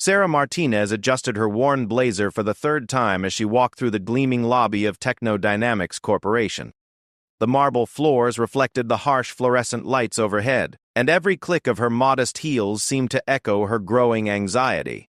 Sarah Martinez adjusted her worn blazer for the third time as she walked through the gleaming lobby of Techno Dynamics Corporation. The marble floors reflected the harsh fluorescent lights overhead, and every click of her modest heels seemed to echo her growing anxiety.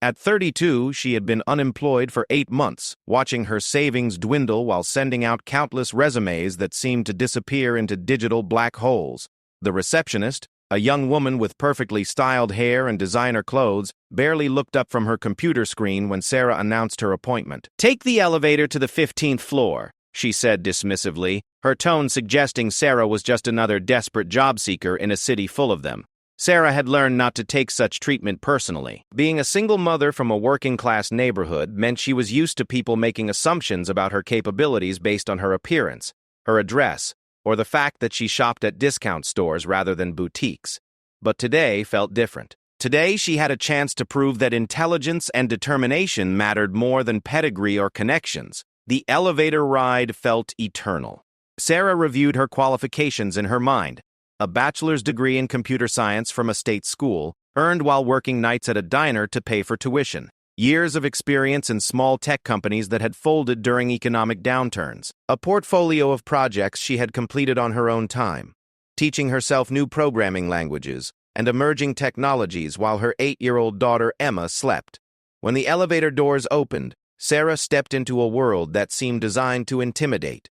At 32, she had been unemployed for 8 months, watching her savings dwindle while sending out countless resumes that seemed to disappear into digital black holes. The receptionist, a young woman with perfectly styled hair and designer clothes, barely looked up from her computer screen when Sarah announced her appointment. "Take the elevator to the 15th floor," she said dismissively, her tone suggesting Sarah was just another desperate job seeker in a city full of them. Sarah had learned not to take such treatment personally. Being a single mother from a working-class neighborhood meant she was used to people making assumptions about her capabilities based on her appearance, her address, or the fact that she shopped at discount stores rather than boutiques. But today felt different. Today she had a chance to prove that intelligence and determination mattered more than pedigree or connections. The elevator ride felt eternal. Sarah reviewed her qualifications in her mind. A bachelor's degree in computer science from a state school, earned while working nights at a diner to pay for tuition. Years of experience in small tech companies that had folded during economic downturns. A portfolio of projects she had completed on her own time. Teaching herself new programming languages and emerging technologies while her 8-year-old daughter Emma slept. When the elevator doors opened, Sarah stepped into a world that seemed designed to intimidate.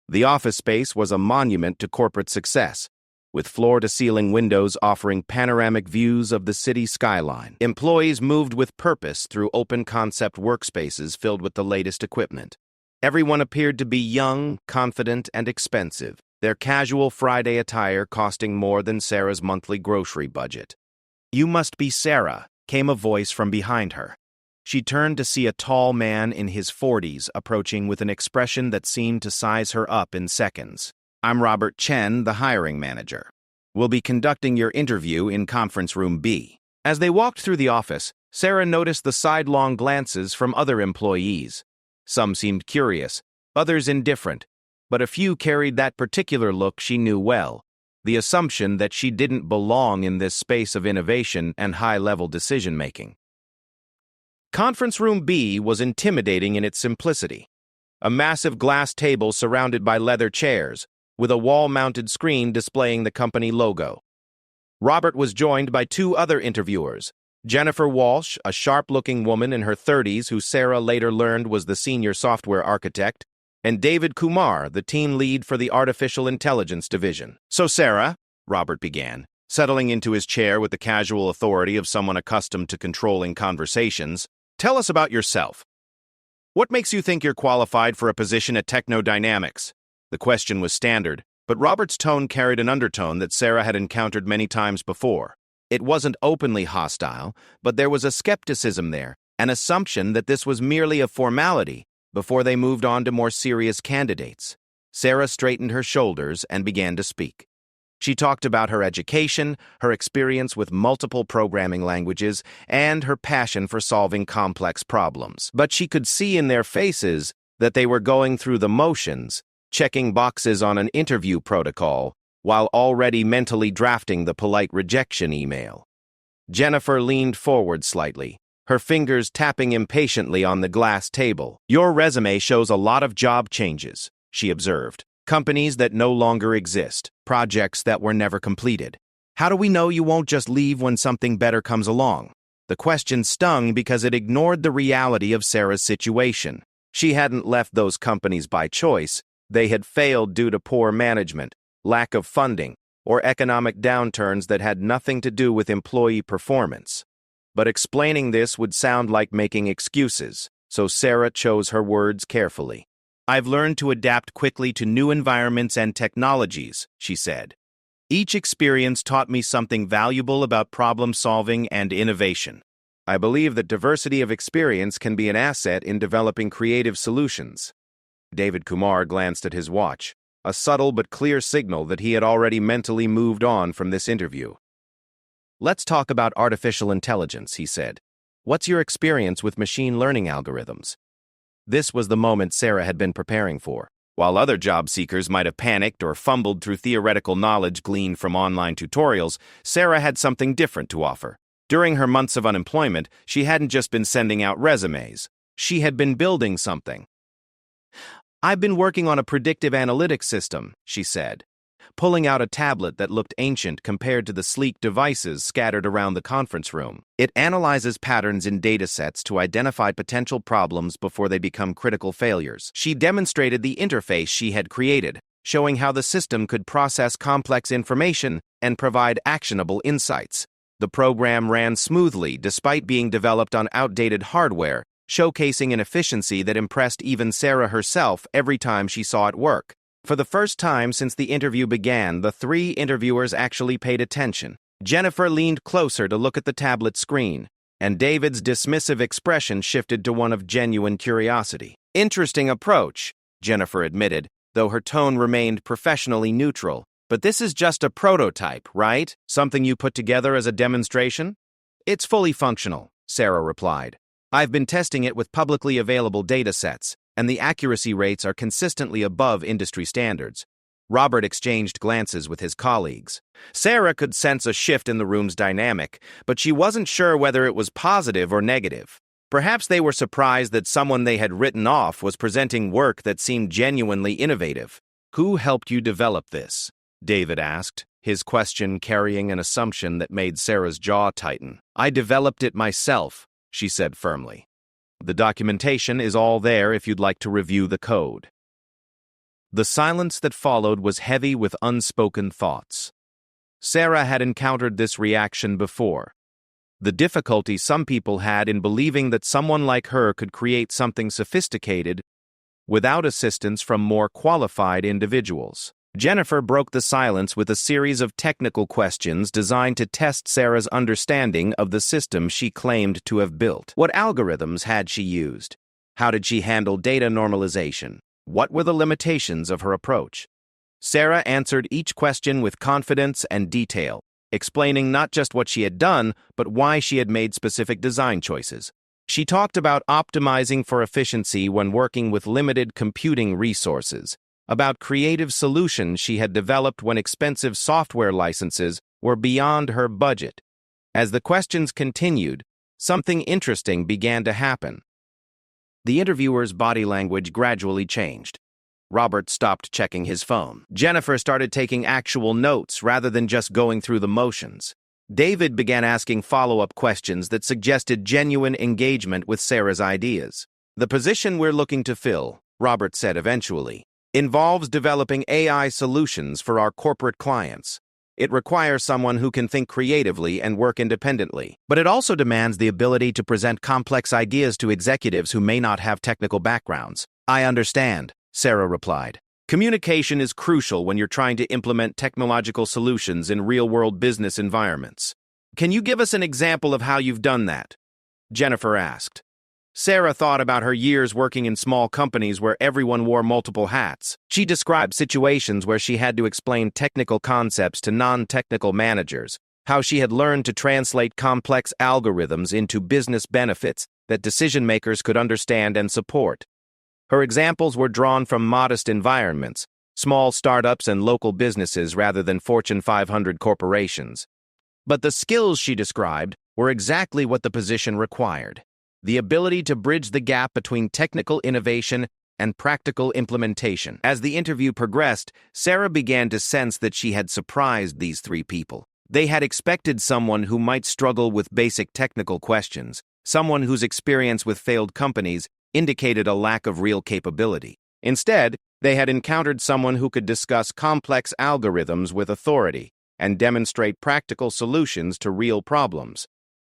The office space was a monument to corporate success, with floor-to-ceiling windows offering panoramic views of the city skyline. Employees moved with purpose through open-concept workspaces filled with the latest equipment. Everyone appeared to be young, confident, and expensive, their casual Friday attire costing more than Sarah's monthly grocery budget. "You must be Sarah," came a voice from behind her. She turned to see a tall man in his 40s approaching with an expression that seemed to size her up in seconds. "I'm Robert Chen, the hiring manager. We'll be conducting your interview in conference room B." As they walked through the office, Sarah noticed the sidelong glances from other employees. Some seemed curious, others indifferent, but a few carried that particular look she knew well, the assumption that she didn't belong in this space of innovation and high-level decision-making. Conference room B was intimidating in its simplicity. A massive glass table surrounded by leather chairs, with a wall-mounted screen displaying the company logo. Robert was joined by 2 other interviewers, Jennifer Walsh, a sharp-looking woman in her 30s who Sarah later learned was the senior software architect, and David Kumar, the team lead for the Artificial Intelligence Division. "So Sarah," Robert began, settling into his chair with the casual authority of someone accustomed to controlling conversations, "tell us about yourself. What makes you think you're qualified for a position at Techno Dynamics?" The question was standard, but Robert's tone carried an undertone that Sarah had encountered many times before. It wasn't openly hostile, but there was a skepticism there, an assumption that this was merely a formality before they moved on to more serious candidates. Sarah straightened her shoulders and began to speak. She talked about her education, her experience with multiple programming languages, and her passion for solving complex problems. But she could see in their faces that they were going through the motions, checking boxes on an interview protocol, while already mentally drafting the polite rejection email. Jennifer leaned forward slightly, her fingers tapping impatiently on the glass table. "Your resume shows a lot of job changes," she observed. "Companies that no longer exist, projects that were never completed. How do we know you won't just leave when something better comes along?" The question stung because it ignored the reality of Sarah's situation. She hadn't left those companies by choice. They had failed due to poor management, lack of funding, or economic downturns that had nothing to do with employee performance. But explaining this would sound like making excuses, so Sarah chose her words carefully. "I've learned to adapt quickly to new environments and technologies," she said. "Each experience taught me something valuable about problem-solving and innovation. I believe that diversity of experience can be an asset in developing creative solutions." David Kumar glanced at his watch, a subtle but clear signal that he had already mentally moved on from this interview. "Let's talk about artificial intelligence," he said. "What's your experience with machine learning algorithms?" This was the moment Sarah had been preparing for. While other job seekers might have panicked or fumbled through theoretical knowledge gleaned from online tutorials, Sarah had something different to offer. During her months of unemployment, she hadn't just been sending out resumes. She had been building something. "I've been working on a predictive analytics system," she said, pulling out a tablet that looked ancient compared to the sleek devices scattered around the conference room. "It analyzes patterns in datasets to identify potential problems before they become critical failures." She demonstrated the interface she had created, showing how the system could process complex information and provide actionable insights. The program ran smoothly despite being developed on outdated hardware, showcasing an efficiency that impressed even Sarah herself every time she saw it work. For the first time since the interview began, the three interviewers actually paid attention. Jennifer leaned closer to look at the tablet screen, and David's dismissive expression shifted to one of genuine curiosity. "Interesting approach," Jennifer admitted, though her tone remained professionally neutral. "But this is just a prototype, right? Something you put together as a demonstration?" "It's fully functional," Sarah replied. "I've been testing it with publicly available datasets, and the accuracy rates are consistently above industry standards." Robert exchanged glances with his colleagues. Sarah could sense a shift in the room's dynamic, but she wasn't sure whether it was positive or negative. Perhaps they were surprised that someone they had written off was presenting work that seemed genuinely innovative. "Who helped you develop this?" David asked, his question carrying an assumption that made Sarah's jaw tighten. "I developed it myself," she said firmly. "The documentation is all there if you'd like to review the code." The silence that followed was heavy with unspoken thoughts. Sarah had encountered this reaction before. The difficulty some people had in believing that someone like her could create something sophisticated without assistance from more qualified individuals. Jennifer broke the silence with a series of technical questions designed to test Sarah's understanding of the system she claimed to have built. What algorithms had she used? How did she handle data normalization? What were the limitations of her approach? Sarah answered each question with confidence and detail, explaining not just what she had done, but why she had made specific design choices. She talked about optimizing for efficiency when working with limited computing resources, about creative solutions she had developed when expensive software licenses were beyond her budget. As the questions continued, something interesting began to happen. The interviewer's body language gradually changed. Robert stopped checking his phone. Jennifer started taking actual notes rather than just going through the motions. David began asking follow-up questions that suggested genuine engagement with Sarah's ideas. "The position we're looking to fill," Robert said eventually, "involves developing AI solutions for our corporate clients. It requires someone who can think creatively and work independently, but it also demands the ability to present complex ideas to executives who may not have technical backgrounds." "I understand," Sarah replied. "Communication is crucial when you're trying to implement technological solutions in real-world business environments. Can you give us an example of how you've done that?" Jennifer asked. Sarah thought about her years working in small companies where everyone wore multiple hats. She described situations where she had to explain technical concepts to non-technical managers, how she had learned to translate complex algorithms into business benefits that decision-makers could understand and support. Her examples were drawn from modest environments, small startups and local businesses rather than Fortune 500 corporations. But the skills she described were exactly what the position required: the ability to bridge the gap between technical innovation and practical implementation. As the interview progressed, Sarah began to sense that she had surprised these three people. They had expected someone who might struggle with basic technical questions, someone whose experience with failed companies indicated a lack of real capability. Instead, they had encountered someone who could discuss complex algorithms with authority and demonstrate practical solutions to real problems.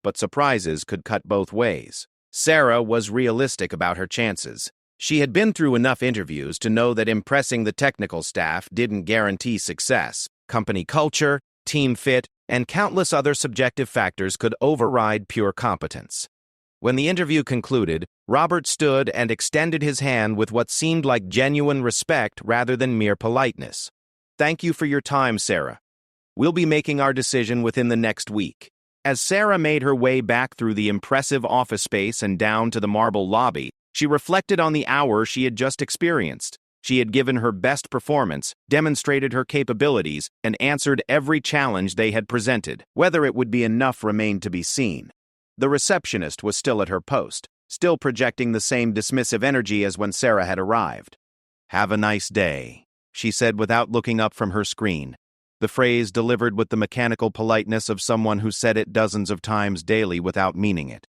But surprises could cut both ways. Sarah was realistic about her chances. She had been through enough interviews to know that impressing the technical staff didn't guarantee success. Company culture, team fit, and countless other subjective factors could override pure competence. When the interview concluded, Robert stood and extended his hand with what seemed like genuine respect rather than mere politeness. "Thank you for your time, Sarah. We'll be making our decision within the next week." As Sarah made her way back through the impressive office space and down to the marble lobby, she reflected on the hour she had just experienced. She had given her best performance, demonstrated her capabilities, and answered every challenge they had presented. Whether it would be enough remained to be seen. The receptionist was still at her post, still projecting the same dismissive energy as when Sarah had arrived. "Have a nice day," she said without looking up from her screen, the phrase delivered with the mechanical politeness of someone who said it dozens of times daily without meaning it.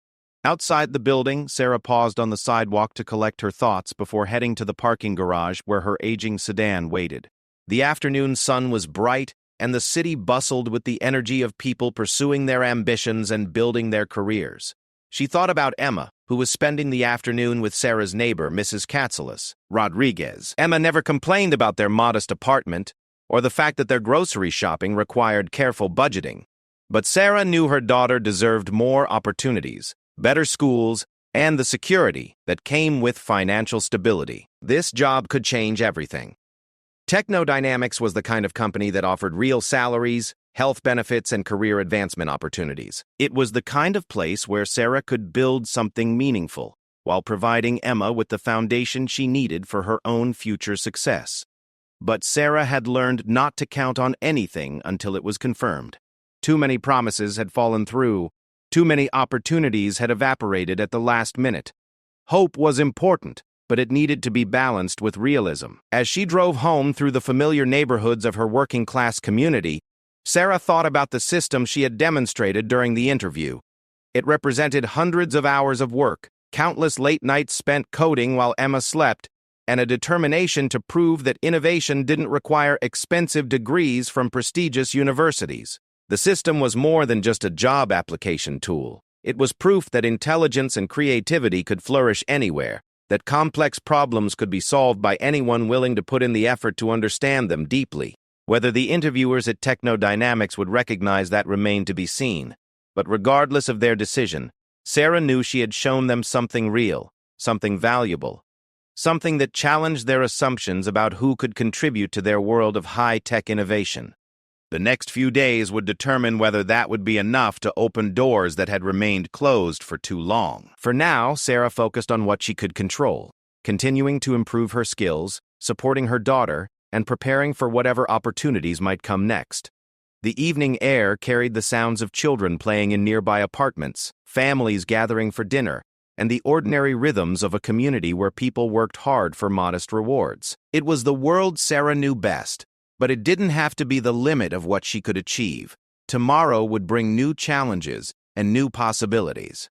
Outside the building, Sarah paused on the sidewalk to collect her thoughts before heading to the parking garage where her aging sedan waited. The afternoon sun was bright, and the city bustled with the energy of people pursuing their ambitions and building their careers. She thought about Emma, who was spending the afternoon with Sarah's neighbor, Mrs. Katsalas Rodriguez. Emma never complained about their modest apartment or the fact that their grocery shopping required careful budgeting. But Sarah knew her daughter deserved more opportunities, better schools, and the security that came with financial stability. This job could change everything. Techno Dynamics was the kind of company that offered real salaries, health benefits, and career advancement opportunities. It was the kind of place where Sarah could build something meaningful, while providing Emma with the foundation she needed for her own future success. But Sarah had learned not to count on anything until it was confirmed. Too many promises had fallen through. Too many opportunities had evaporated at the last minute. Hope was important, but it needed to be balanced with realism. As she drove home through the familiar neighborhoods of her working-class community, Sarah thought about the system she had demonstrated during the interview. It represented hundreds of hours of work, countless late nights spent coding while Emma slept, and a determination to prove that innovation didn't require expensive degrees from prestigious universities. The system was more than just a job application tool. It was proof that intelligence and creativity could flourish anywhere, that complex problems could be solved by anyone willing to put in the effort to understand them deeply. Whether the interviewers at Techno Dynamics would recognize that remained to be seen. But regardless of their decision, Sarah knew she had shown them something real, something valuable, something that challenged their assumptions about who could contribute to their world of high-tech innovation. The next few days would determine whether that would be enough to open doors that had remained closed for too long. For now, Sarah focused on what she could control, continuing to improve her skills, supporting her daughter, and preparing for whatever opportunities might come next. The evening air carried the sounds of children playing in nearby apartments, families gathering for dinner, and the ordinary rhythms of a community where people worked hard for modest rewards. It was the world Sarah knew best, but it didn't have to be the limit of what she could achieve. Tomorrow would bring new challenges and new possibilities.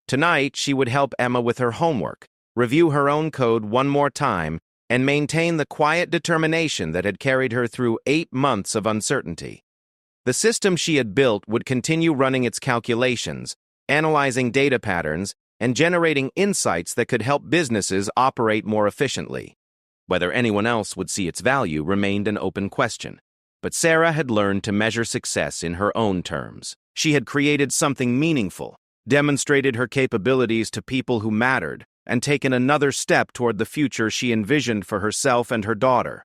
Tonight, she would help Emma with her homework, review her own code one more time, and maintain the quiet determination that had carried her through 8 months of uncertainty. The system she had built would continue running its calculations, analyzing data patterns, and generating insights that could help businesses operate more efficiently. Whether anyone else would see its value remained an open question. But Sarah had learned to measure success in her own terms. She had created something meaningful, demonstrated her capabilities to people who mattered, and taken another step toward the future she envisioned for herself and her daughter.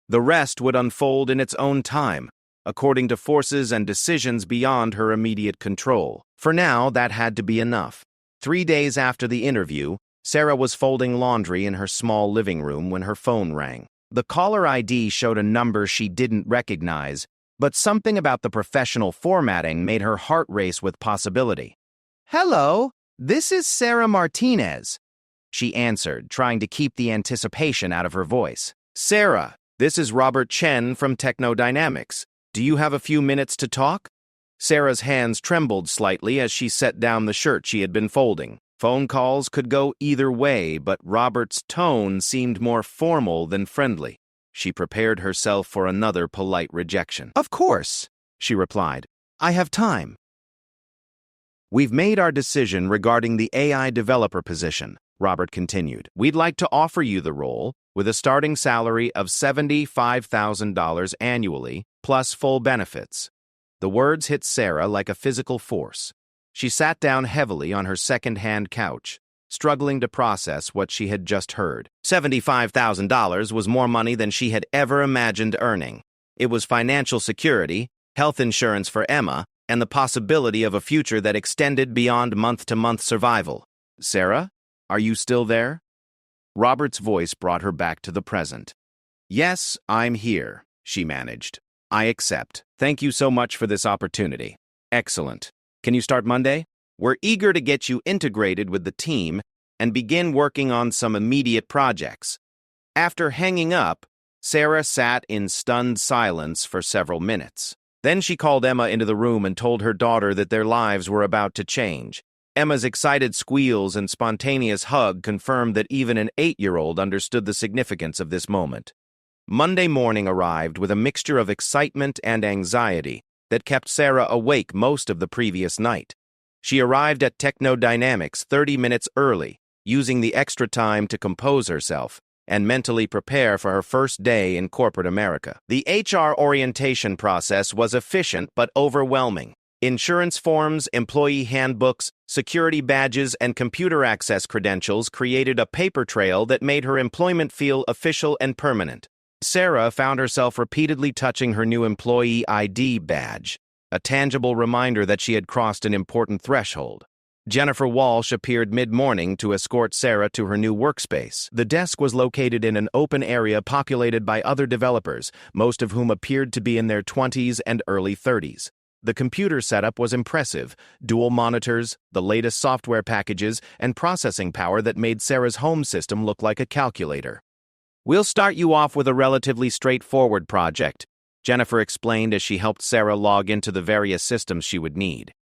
The rest would unfold in its own time, according to forces and decisions beyond her immediate control. For now, that had to be enough. 3 days after the interview, Sarah was folding laundry in her small living room when her phone rang. The caller ID showed a number she didn't recognize, but something about the professional formatting made her heart race with possibility. "Hello, this is Sarah Martinez," she answered, trying to keep the anticipation out of her voice. "Sarah, this is Robert Chen from Techno Dynamics. Do you have a few minutes to talk?" Sarah's hands trembled slightly as she set down the shirt she had been folding. Phone calls could go either way, but Robert's tone seemed more formal than friendly. She prepared herself for another polite rejection. "Of course," she replied. "I have time." "We've made our decision regarding the AI developer position," Robert continued. "We'd like to offer you the role with a starting salary of $75,000 annually, plus full benefits." The words hit Sarah like a physical force. She sat down heavily on her second-hand couch, struggling to process what she had just heard. $75,000 was more money than she had ever imagined earning. It was financial security, health insurance for Emma, and the possibility of a future that extended beyond month-to-month survival. "Sarah, are you still there?" Robert's voice brought her back to the present. "Yes, I'm here," she managed. "I accept. Thank you so much for this opportunity." "Excellent. Can you start Monday? We're eager to get you integrated with the team and begin working on some immediate projects." After hanging up, Sarah sat in stunned silence for several minutes. Then she called Emma into the room and told her daughter that their lives were about to change. Emma's excited squeals and spontaneous hug confirmed that even an 8-year-old understood the significance of this moment. Monday morning arrived with a mixture of excitement and anxiety that kept Sarah awake most of the previous night. She arrived at Techno Dynamics 30 minutes early, using the extra time to compose herself and mentally prepare for her first day in corporate America. The HR orientation process was efficient but overwhelming. Insurance forms, employee handbooks, security badges, and computer access credentials created a paper trail that made her employment feel official and permanent. Sarah found herself repeatedly touching her new employee ID badge, a tangible reminder that she had crossed an important threshold. Jennifer Walsh appeared mid-morning to escort Sarah to her new workspace. The desk was located in an open area populated by other developers, most of whom appeared to be in their 20s and early 30s. The computer setup was impressive: dual monitors, the latest software packages, and processing power that made Sarah's home system look like a calculator. "We'll start you off with a relatively straightforward project," Jennifer explained as she helped Sarah log into the various systems she would need.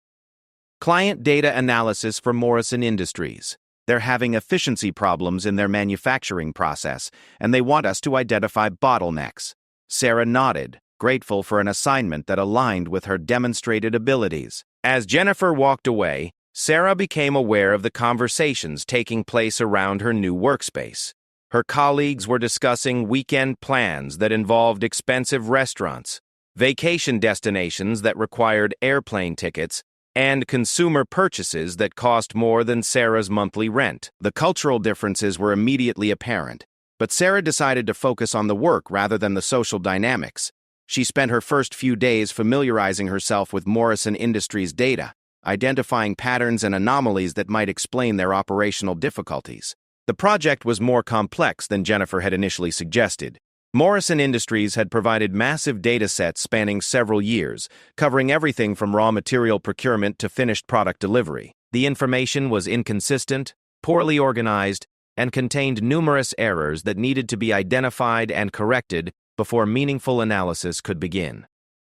"Client data analysis for Morrison Industries. They're having efficiency problems in their manufacturing process, and they want us to identify bottlenecks." Sarah nodded, grateful for an assignment that aligned with her demonstrated abilities. As Jennifer walked away, Sarah became aware of the conversations taking place around her new workspace. Her colleagues were discussing weekend plans that involved expensive restaurants, vacation destinations that required airplane tickets, and consumer purchases that cost more than Sarah's monthly rent. The cultural differences were immediately apparent, but Sarah decided to focus on the work rather than the social dynamics. She spent her first few days familiarizing herself with Morrison Industries' data, identifying patterns and anomalies that might explain their operational difficulties. The project was more complex than Jennifer had initially suggested. Morrison Industries had provided massive data sets spanning several years, covering everything from raw material procurement to finished product delivery. The information was inconsistent, poorly organized, and contained numerous errors that needed to be identified and corrected before meaningful analysis could begin.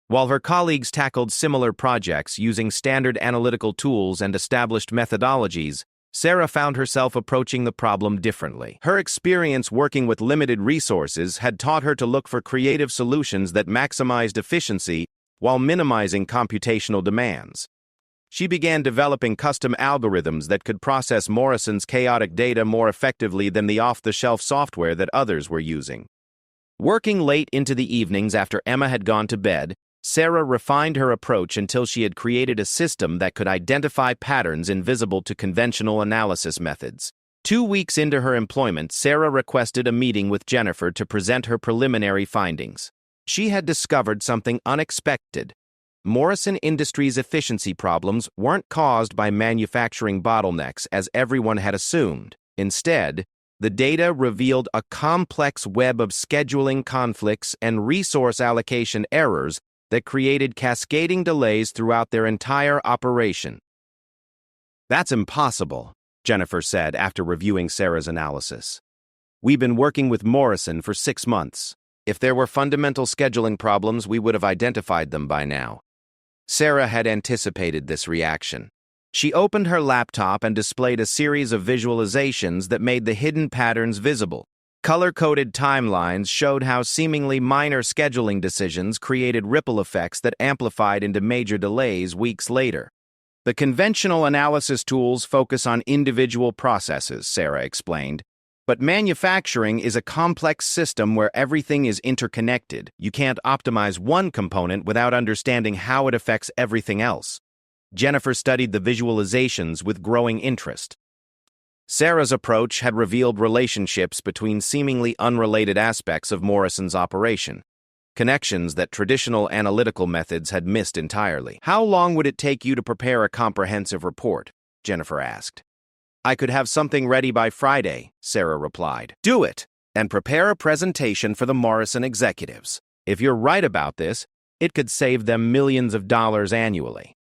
While her colleagues tackled similar projects using standard analytical tools and established methodologies, Sarah found herself approaching the problem differently. Her experience working with limited resources had taught her to look for creative solutions that maximized efficiency while minimizing computational demands. She began developing custom algorithms that could process Morrison's chaotic data more effectively than the off-the-shelf software that others were using. Working late into the evenings after Emma had gone to bed, Sarah refined her approach until she had created a system that could identify patterns invisible to conventional analysis methods. 2 weeks into her employment, Sarah requested a meeting with Jennifer to present her preliminary findings. She had discovered something unexpected. Morrison Industries' efficiency problems weren't caused by manufacturing bottlenecks as everyone had assumed. Instead, the data revealed a complex web of scheduling conflicts and resource allocation errors that created cascading delays throughout their entire operation. "That's impossible," Jennifer said after reviewing Sarah's analysis. "We've been working with Morrison for 6 months. If there were fundamental scheduling problems, we would have identified them by now." Sarah had anticipated this reaction. She opened her laptop and displayed a series of visualizations that made the hidden patterns visible. Color-coded timelines showed how seemingly minor scheduling decisions created ripple effects that amplified into major delays weeks later. "The conventional analysis tools focus on individual processes," Sarah explained. "But manufacturing is a complex system where everything is interconnected. You can't optimize one component without understanding how it affects everything else." Jennifer studied the visualizations with growing interest. Sarah's approach had revealed relationships between seemingly unrelated aspects of Morrison's operation, connections that traditional analytical methods had missed entirely. "How long would it take you to prepare a comprehensive report?" Jennifer asked. I could have something ready by Friday, Sarah replied. Do it, and prepare a presentation for the Morrison executives. If you're right about this, it could save them millions of dollars annually.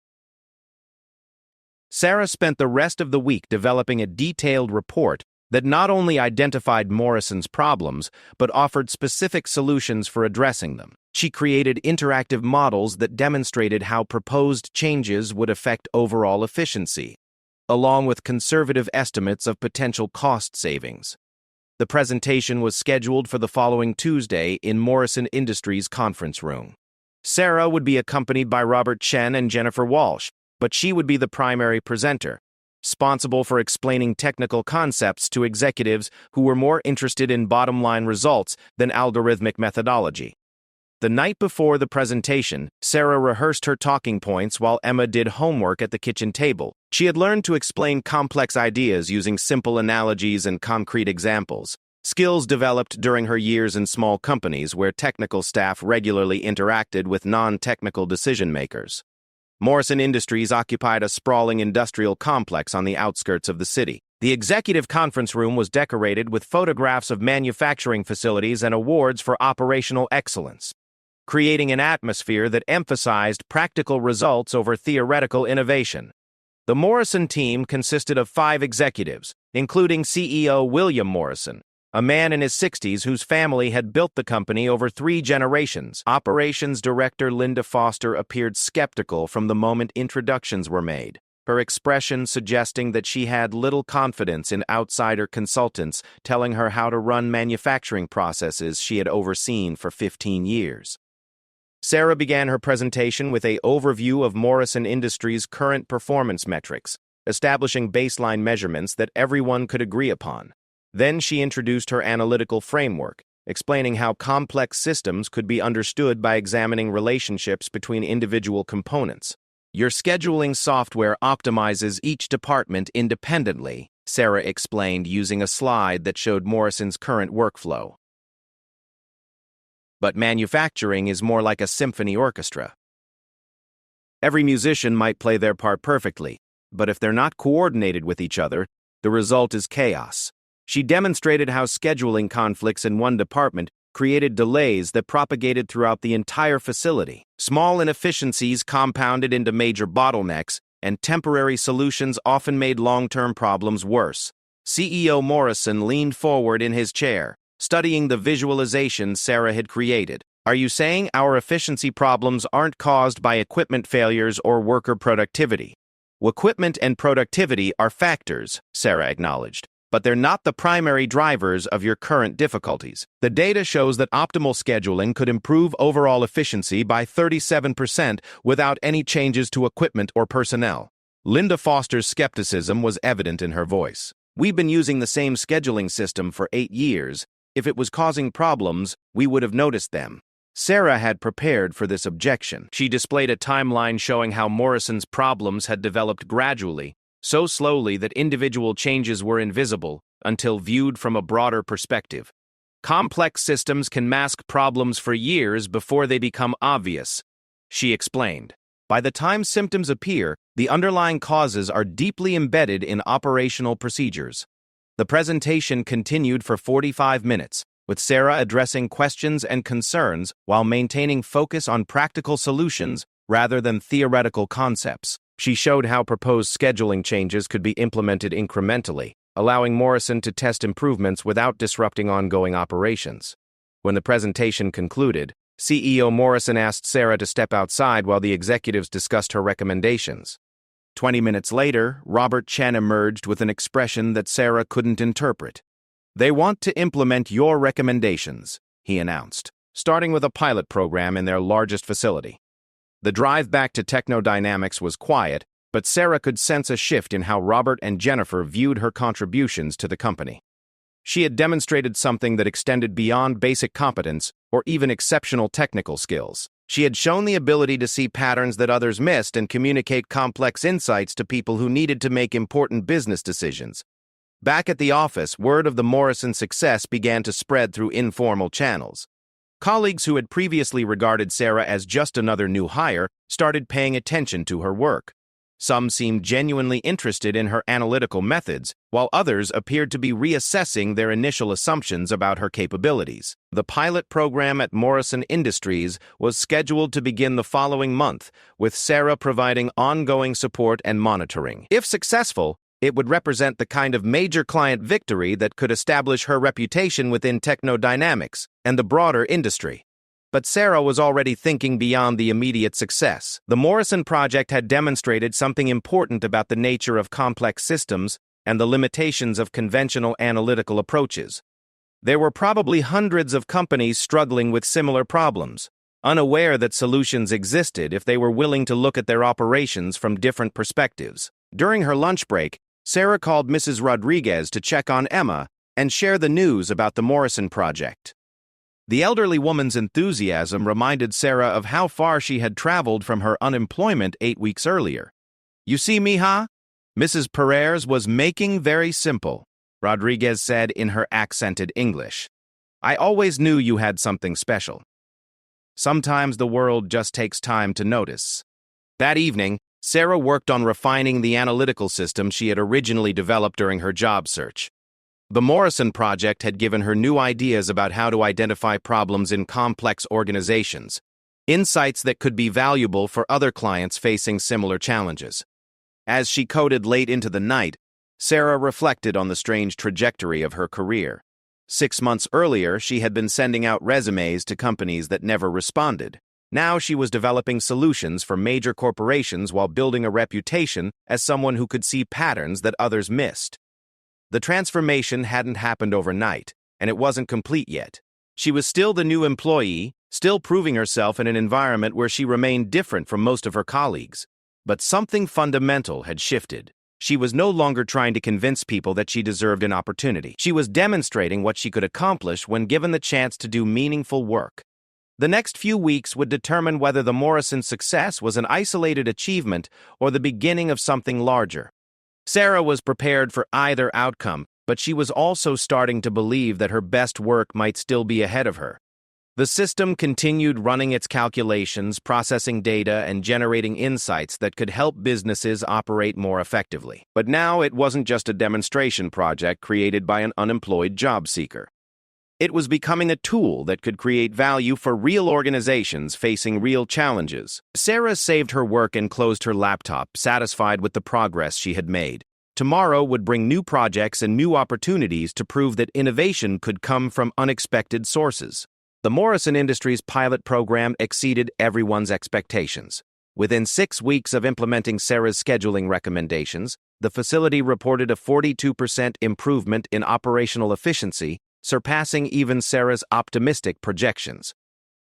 Sarah spent the rest of the week developing a detailed report that not only identified Morrison's problems, but offered specific solutions for addressing them. She created interactive models that demonstrated how proposed changes would affect overall efficiency, along with conservative estimates of potential cost savings. The presentation was scheduled for the following Tuesday in Morrison Industries conference room. Sarah would be accompanied by Robert Chen and Jennifer Walsh, but she would be the primary presenter, responsible for explaining technical concepts to executives who were more interested in bottom-line results than algorithmic methodology. The night before the presentation, Sarah rehearsed her talking points while Emma did homework at the kitchen table. She had learned to explain complex ideas using simple analogies and concrete examples, skills developed during her years in small companies where technical staff regularly interacted with non-technical decision-makers. Morrison Industries occupied a sprawling industrial complex on the outskirts of the city. The executive conference room was decorated with photographs of manufacturing facilities and awards for operational excellence, creating an atmosphere that emphasized practical results over theoretical innovation. The Morrison team consisted of 5 executives, including CEO William Morrison, a man in his 60s whose family had built the company over 3 generations. Operations Director Linda Foster appeared skeptical from the moment introductions were made, her expression suggesting that she had little confidence in outsider consultants telling her how to run manufacturing processes she had overseen for 15 years. Sarah began her presentation with an overview of Morrison Industries' current performance metrics, establishing baseline measurements that everyone could agree upon. Then she introduced her analytical framework, explaining how complex systems could be understood by examining relationships between individual components. Your scheduling software optimizes each department independently, Sarah explained using a slide that showed Morrison's current workflow. But manufacturing is more like a symphony orchestra. Every musician might play their part perfectly, but if they're not coordinated with each other, the result is chaos. She demonstrated how scheduling conflicts in one department created delays that propagated throughout the entire facility. Small inefficiencies compounded into major bottlenecks, and temporary solutions often made long-term problems worse. CEO Morrison leaned forward in his chair, studying the visualization Sarah had created. Are you saying our efficiency problems aren't caused by equipment failures or worker productivity? Equipment and productivity are factors, Sarah acknowledged, but they're not the primary drivers of your current difficulties. The data shows that optimal scheduling could improve overall efficiency by 37% without any changes to equipment or personnel. Linda Foster's skepticism was evident in her voice. We've been using the same scheduling system for 8 years. If it was causing problems, we would have noticed them. Sarah had prepared for this objection. She displayed a timeline showing how Morrison's problems had developed gradually, so slowly that individual changes were invisible until viewed from a broader perspective. Complex systems can mask problems for years before they become obvious, she explained. By the time symptoms appear, the underlying causes are deeply embedded in operational procedures. The presentation continued for 45 minutes, with Sarah addressing questions and concerns while maintaining focus on practical solutions rather than theoretical concepts. She showed how proposed scheduling changes could be implemented incrementally, allowing Morrison to test improvements without disrupting ongoing operations. When the presentation concluded, CEO Morrison asked Sarah to step outside while the executives discussed her recommendations. 20 minutes later, Robert Chen emerged with an expression that Sarah couldn't interpret. They want to implement your recommendations, he announced, starting with a pilot program in their largest facility. The drive back to Techno Dynamics was quiet, but Sarah could sense a shift in how Robert and Jennifer viewed her contributions to the company. She had demonstrated something that extended beyond basic competence or even exceptional technical skills. She had shown the ability to see patterns that others missed and communicate complex insights to people who needed to make important business decisions. Back at the office, word of the Morrison success began to spread through informal channels. Colleagues who had previously regarded Sarah as just another new hire started paying attention to her work. Some seemed genuinely interested in her analytical methods, while others appeared to be reassessing their initial assumptions about her capabilities. The pilot program at Morrison Industries was scheduled to begin the following month, with Sarah providing ongoing support and monitoring. If successful, it would represent the kind of major client victory that could establish her reputation within Techno Dynamics and the broader industry. But Sarah was already thinking beyond the immediate success. The Morrison project had demonstrated something important about the nature of complex systems and the limitations of conventional analytical approaches. There were probably hundreds of companies struggling with similar problems, unaware that solutions existed if they were willing to look at their operations from different perspectives. During her lunch break, Sarah called Mrs. Rodriguez to check on Emma and share the news about the Morrison project. The elderly woman's enthusiasm reminded Sarah of how far she had traveled from her unemployment 8 weeks earlier. "You see, mija? Mrs. Perez was making very simple," Rodriguez said in her accented English. "I always knew you had something special." Sometimes the world just takes time to notice. That evening, Sarah worked on refining the analytical system she had originally developed during her job search. The Morrison project had given her new ideas about how to identify problems in complex organizations, insights that could be valuable for other clients facing similar challenges. As she coded late into the night, Sarah reflected on the strange trajectory of her career. 6 months earlier, she had been sending out resumes to companies that never responded. Now she was developing solutions for major corporations while building a reputation as someone who could see patterns that others missed. The transformation hadn't happened overnight, and it wasn't complete yet. She was still the new employee, still proving herself in an environment where she remained different from most of her colleagues. But something fundamental had shifted. She was no longer trying to convince people that she deserved an opportunity. She was demonstrating what she could accomplish when given the chance to do meaningful work. The next few weeks would determine whether the Morrison success was an isolated achievement or the beginning of something larger. Sarah was prepared for either outcome, but she was also starting to believe that her best work might still be ahead of her. The system continued running its calculations, processing data, and generating insights that could help businesses operate more effectively. But now it wasn't just a demonstration project created by an unemployed job seeker. It was becoming a tool that could create value for real organizations facing real challenges. Sarah saved her work and closed her laptop, satisfied with the progress she had made. Tomorrow would bring new projects and new opportunities to prove that innovation could come from unexpected sources. The Morrison Industries pilot program exceeded everyone's expectations. Within 6 weeks of implementing Sarah's scheduling recommendations, the facility reported a 42% improvement in operational efficiency, surpassing even Sarah's optimistic projections.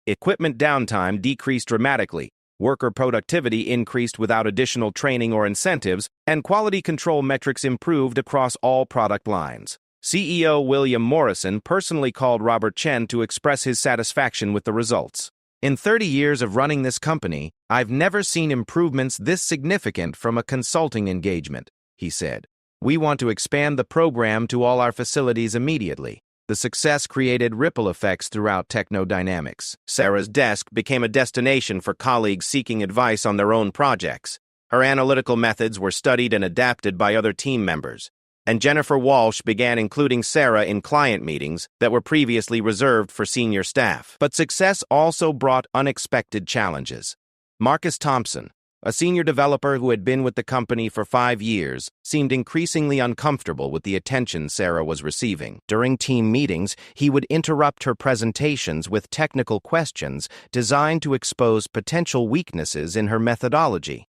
Equipment downtime decreased dramatically, worker productivity increased without additional training or incentives, and quality control metrics improved across all product lines. CEO William Morrison personally called Robert Chen to express his satisfaction with the results. "In 30 years of running this company, I've never seen improvements this significant from a consulting engagement," he said. "We want to expand the program to all our facilities immediately." The success created ripple effects throughout Techno Dynamics. Sarah's desk became a destination for colleagues seeking advice on their own projects. Her analytical methods were studied and adapted by other team members, and Jennifer Walsh began including Sarah in client meetings that were previously reserved for senior staff. But success also brought unexpected challenges. Marcus Thompson, a senior developer who had been with the company for 5 years, seemed increasingly uncomfortable with the attention Sarah was receiving. During team meetings, he would interrupt her presentations with technical questions designed to expose potential weaknesses in her methodology.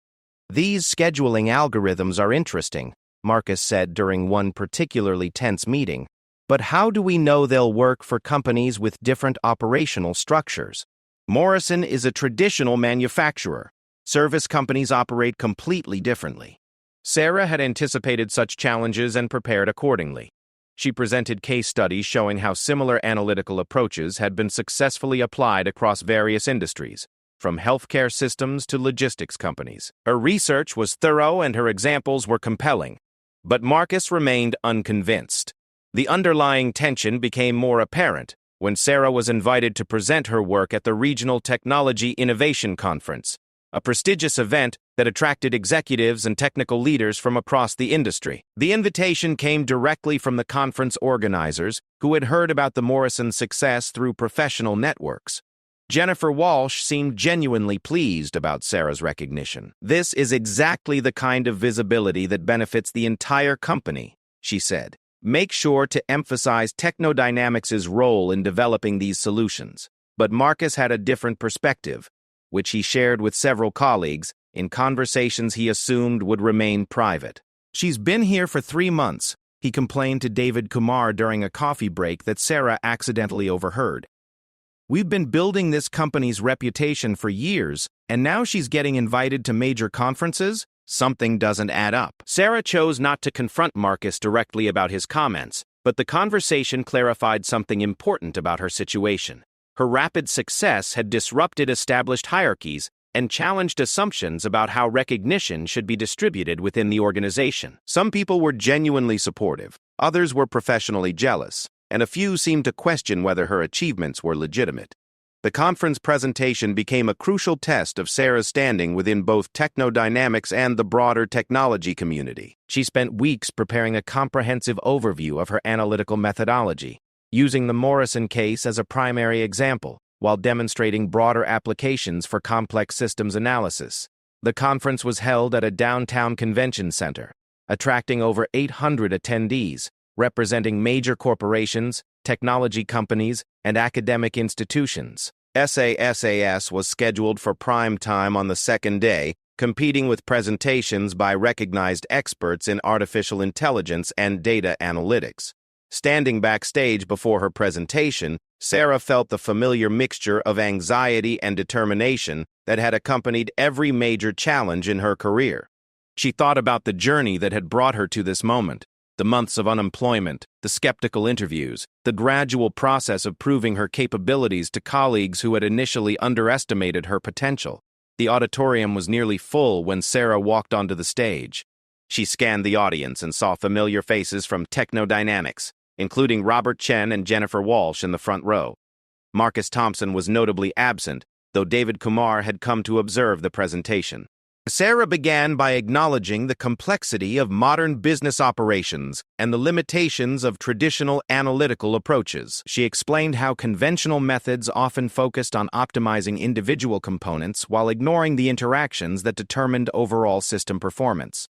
"These scheduling algorithms are interesting," Marcus said during one particularly tense meeting, "but how do we know they'll work for companies with different operational structures? Morrison is a traditional manufacturer. Service companies operate completely differently." Sarah had anticipated such challenges and prepared accordingly. She presented case studies showing how similar analytical approaches had been successfully applied across various industries, from healthcare systems to logistics companies. Her research was thorough and her examples were compelling, but Marcus remained unconvinced. The underlying tension became more apparent when Sarah was invited to present her work at the Regional Technology Innovation Conference, a prestigious event that attracted executives and technical leaders from across the industry. The invitation came directly from the conference organizers, who had heard about the Morrison success through professional networks. Jennifer Walsh seemed genuinely pleased about Sarah's recognition. "This is exactly the kind of visibility that benefits the entire company," she said. "Make sure to emphasize Techno Dynamics' role in developing these solutions." But Marcus had a different perspective, which he shared with several colleagues in conversations he assumed would remain private. "She's been here for 3 months," he complained to David Kumar during a coffee break that Sarah accidentally overheard. "We've been building this company's reputation for years, and now she's getting invited to major conferences? Something doesn't add up." Sarah chose not to confront Marcus directly about his comments, but the conversation clarified something important about her situation. Her rapid success had disrupted established hierarchies and challenged assumptions about how recognition should be distributed within the organization. Some people were genuinely supportive, others were professionally jealous, and a few seemed to question whether her achievements were legitimate. The conference presentation became a crucial test of Sarah's standing within both Techno Dynamics and the broader technology community. She spent weeks preparing a comprehensive overview of her analytical methodology, using the Morrison case as a primary example, while demonstrating broader applications for complex systems analysis. The conference was held at a downtown convention center, attracting over 800 attendees, representing major corporations, technology companies, and academic institutions. SASAS was scheduled for prime time on the second day, competing with presentations by recognized experts in artificial intelligence and data analytics. Standing backstage before her presentation, Sarah felt the familiar mixture of anxiety and determination that had accompanied every major challenge in her career. She thought about the journey that had brought her to this moment. The months of unemployment, the skeptical interviews, the gradual process of proving her capabilities to colleagues who had initially underestimated her potential. The auditorium was nearly full when Sarah walked onto the stage. She scanned the audience and saw familiar faces from Techno Dynamics, including Robert Chen and Jennifer Walsh in the front row. Marcus Thompson was notably absent, though David Kumar had come to observe the presentation. Sarah began by acknowledging the complexity of modern business operations and the limitations of traditional analytical approaches. She explained how conventional methods often focused on optimizing individual components while ignoring the interactions that determined overall system performance.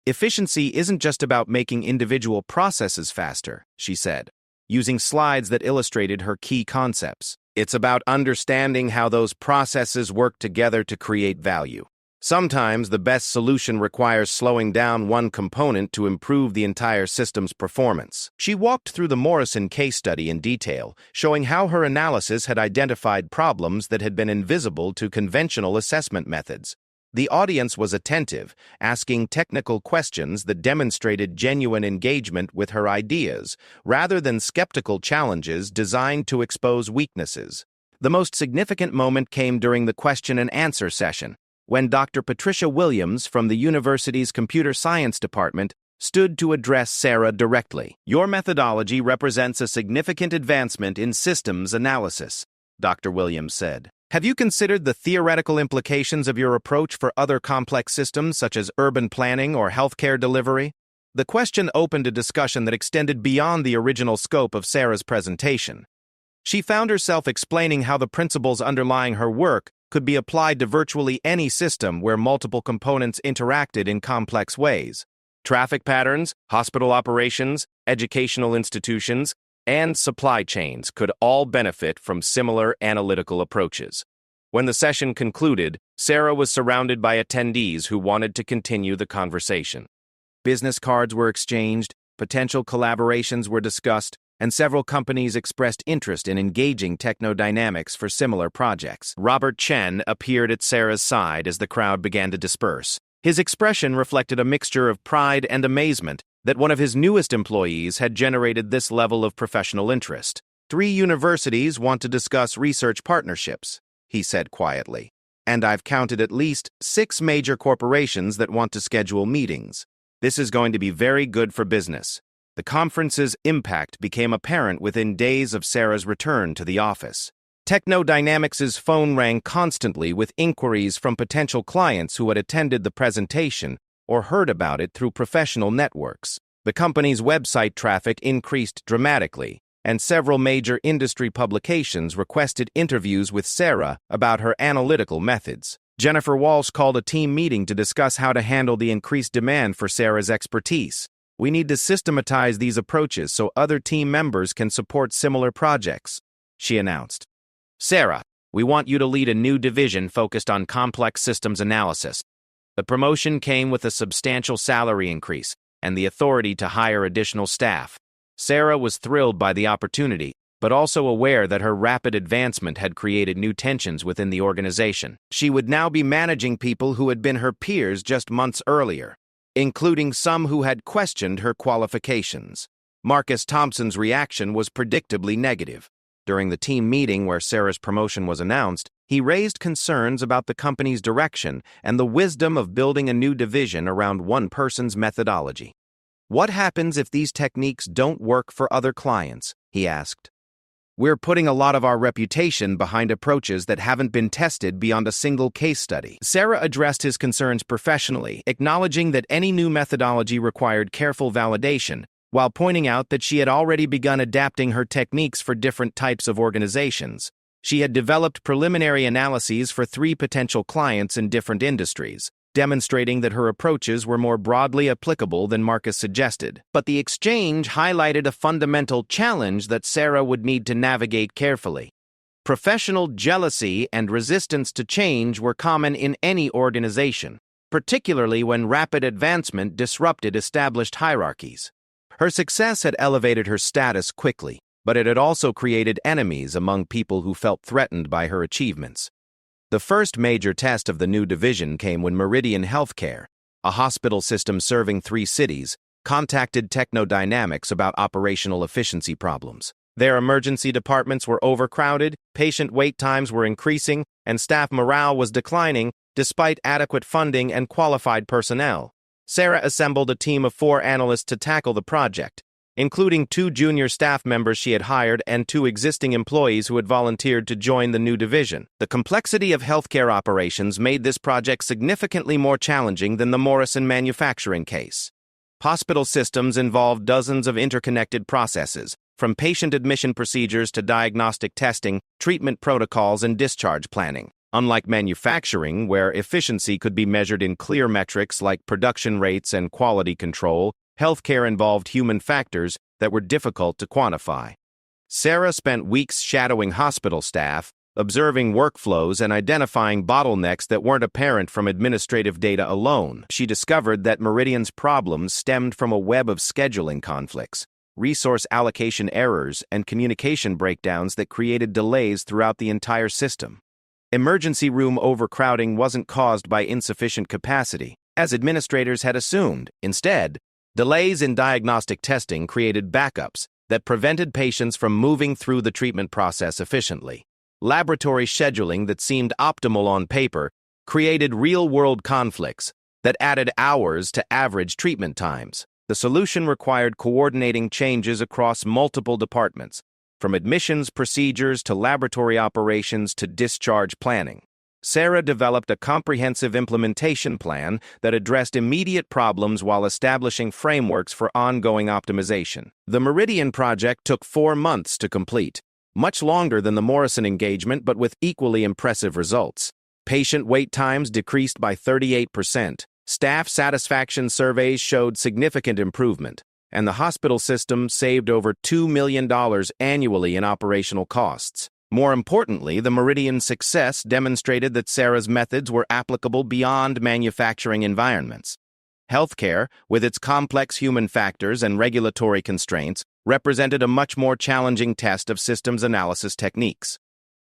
"Efficiency isn't just about making individual processes faster," she said, using slides that illustrated her key concepts. "It's about understanding how those processes work together to create value. Sometimes the best solution requires slowing down one component to improve the entire system's performance." She walked through the Morrison case study in detail, showing how her analysis had identified problems that had been invisible to conventional assessment methods. The audience was attentive, asking technical questions that demonstrated genuine engagement with her ideas, rather than skeptical challenges designed to expose weaknesses. The most significant moment came during the question and answer session, when Dr. Patricia Williams from the university's computer science department stood to address Sarah directly. "Your methodology represents a significant advancement in systems analysis," Dr. Williams said. "Have you considered the theoretical implications of your approach for other complex systems such as urban planning or healthcare delivery?" The question opened a discussion that extended beyond the original scope of Sarah's presentation. She found herself explaining how the principles underlying her work could be applied to virtually any system where multiple components interacted in complex ways. Traffic patterns, hospital operations, educational institutions, and supply chains could all benefit from similar analytical approaches. When the session concluded, Sarah was surrounded by attendees who wanted to continue the conversation. Business cards were exchanged, potential collaborations were discussed, and several companies expressed interest in engaging Techno Dynamics for similar projects. Robert Chen appeared at Sarah's side as the crowd began to disperse. His expression reflected a mixture of pride and amazement that one of his newest employees had generated this level of professional interest. "3 universities want to discuss research partnerships," he said quietly. "And I've counted at least 6 major corporations that want to schedule meetings. This is going to be very good for business." The conference's impact became apparent within days of Sarah's return to the office. Techno Dynamics' phone rang constantly with inquiries from potential clients who had attended the presentation or heard about it through professional networks. The company's website traffic increased dramatically, and several major industry publications requested interviews with Sarah about her analytical methods. Jennifer Walsh called a team meeting to discuss how to handle the increased demand for Sarah's expertise. "We need to systematize these approaches so other team members can support similar projects," she announced. "Sarah, we want you to lead a new division focused on complex systems analysis." The promotion came with a substantial salary increase and the authority to hire additional staff. Sarah was thrilled by the opportunity, but also aware that her rapid advancement had created new tensions within the organization. She would now be managing people who had been her peers just months earlier, including some who had questioned her qualifications. Marcus Thompson's reaction was predictably negative. During the team meeting where Sarah's promotion was announced, he raised concerns about the company's direction and the wisdom of building a new division around one person's methodology. "What happens if these techniques don't work for other clients?" he asked. "We're putting a lot of our reputation behind approaches that haven't been tested beyond a single case study." Sarah addressed his concerns professionally, acknowledging that any new methodology required careful validation, while pointing out that she had already begun adapting her techniques for different types of organizations. She had developed preliminary analyses for 3 potential clients in different industries, demonstrating that her approaches were more broadly applicable than Marcus suggested. But the exchange highlighted a fundamental challenge that Sarah would need to navigate carefully. Professional jealousy and resistance to change were common in any organization, particularly when rapid advancement disrupted established hierarchies. Her success had elevated her status quickly, but it had also created enemies among people who felt threatened by her achievements. The first major test of the new division came when Meridian Healthcare, a hospital system serving 3 cities, contacted Techno Dynamics about operational efficiency problems. Their emergency departments were overcrowded, patient wait times were increasing, and staff morale was declining despite adequate funding and qualified personnel. Sarah assembled a team of 4 analysts to tackle the project, including 2 junior staff members she had hired and 2 existing employees who had volunteered to join the new division. The complexity of healthcare operations made this project significantly more challenging than the Morrison manufacturing case. Hospital systems involved dozens of interconnected processes, from patient admission procedures to diagnostic testing, treatment protocols, and discharge planning. Unlike manufacturing, where efficiency could be measured in clear metrics like production rates and quality control, healthcare involved human factors that were difficult to quantify. Sarah spent weeks shadowing hospital staff, observing workflows and identifying bottlenecks that weren't apparent from administrative data alone. She discovered that Meridian's problems stemmed from a web of scheduling conflicts, resource allocation errors, and communication breakdowns that created delays throughout the entire system. Emergency room overcrowding wasn't caused by insufficient capacity, as administrators had assumed. Instead, delays in diagnostic testing created backups that prevented patients from moving through the treatment process efficiently. Laboratory scheduling that seemed optimal on paper created real-world conflicts that added hours to average treatment times. The solution required coordinating changes across multiple departments, from admissions procedures to laboratory operations to discharge planning. Sarah developed a comprehensive implementation plan that addressed immediate problems while establishing frameworks for ongoing optimization. The Meridian project took 4 months to complete, much longer than the Morrison engagement but with equally impressive results. Patient wait times decreased by 38%, staff satisfaction surveys showed significant improvement, and the hospital system saved over $2 million annually in operational costs. More importantly, the Meridian success demonstrated that Sarah's methods were applicable beyond manufacturing environments. Healthcare, with its complex human factors and regulatory constraints, represented a much more challenging test of systems analysis techniques.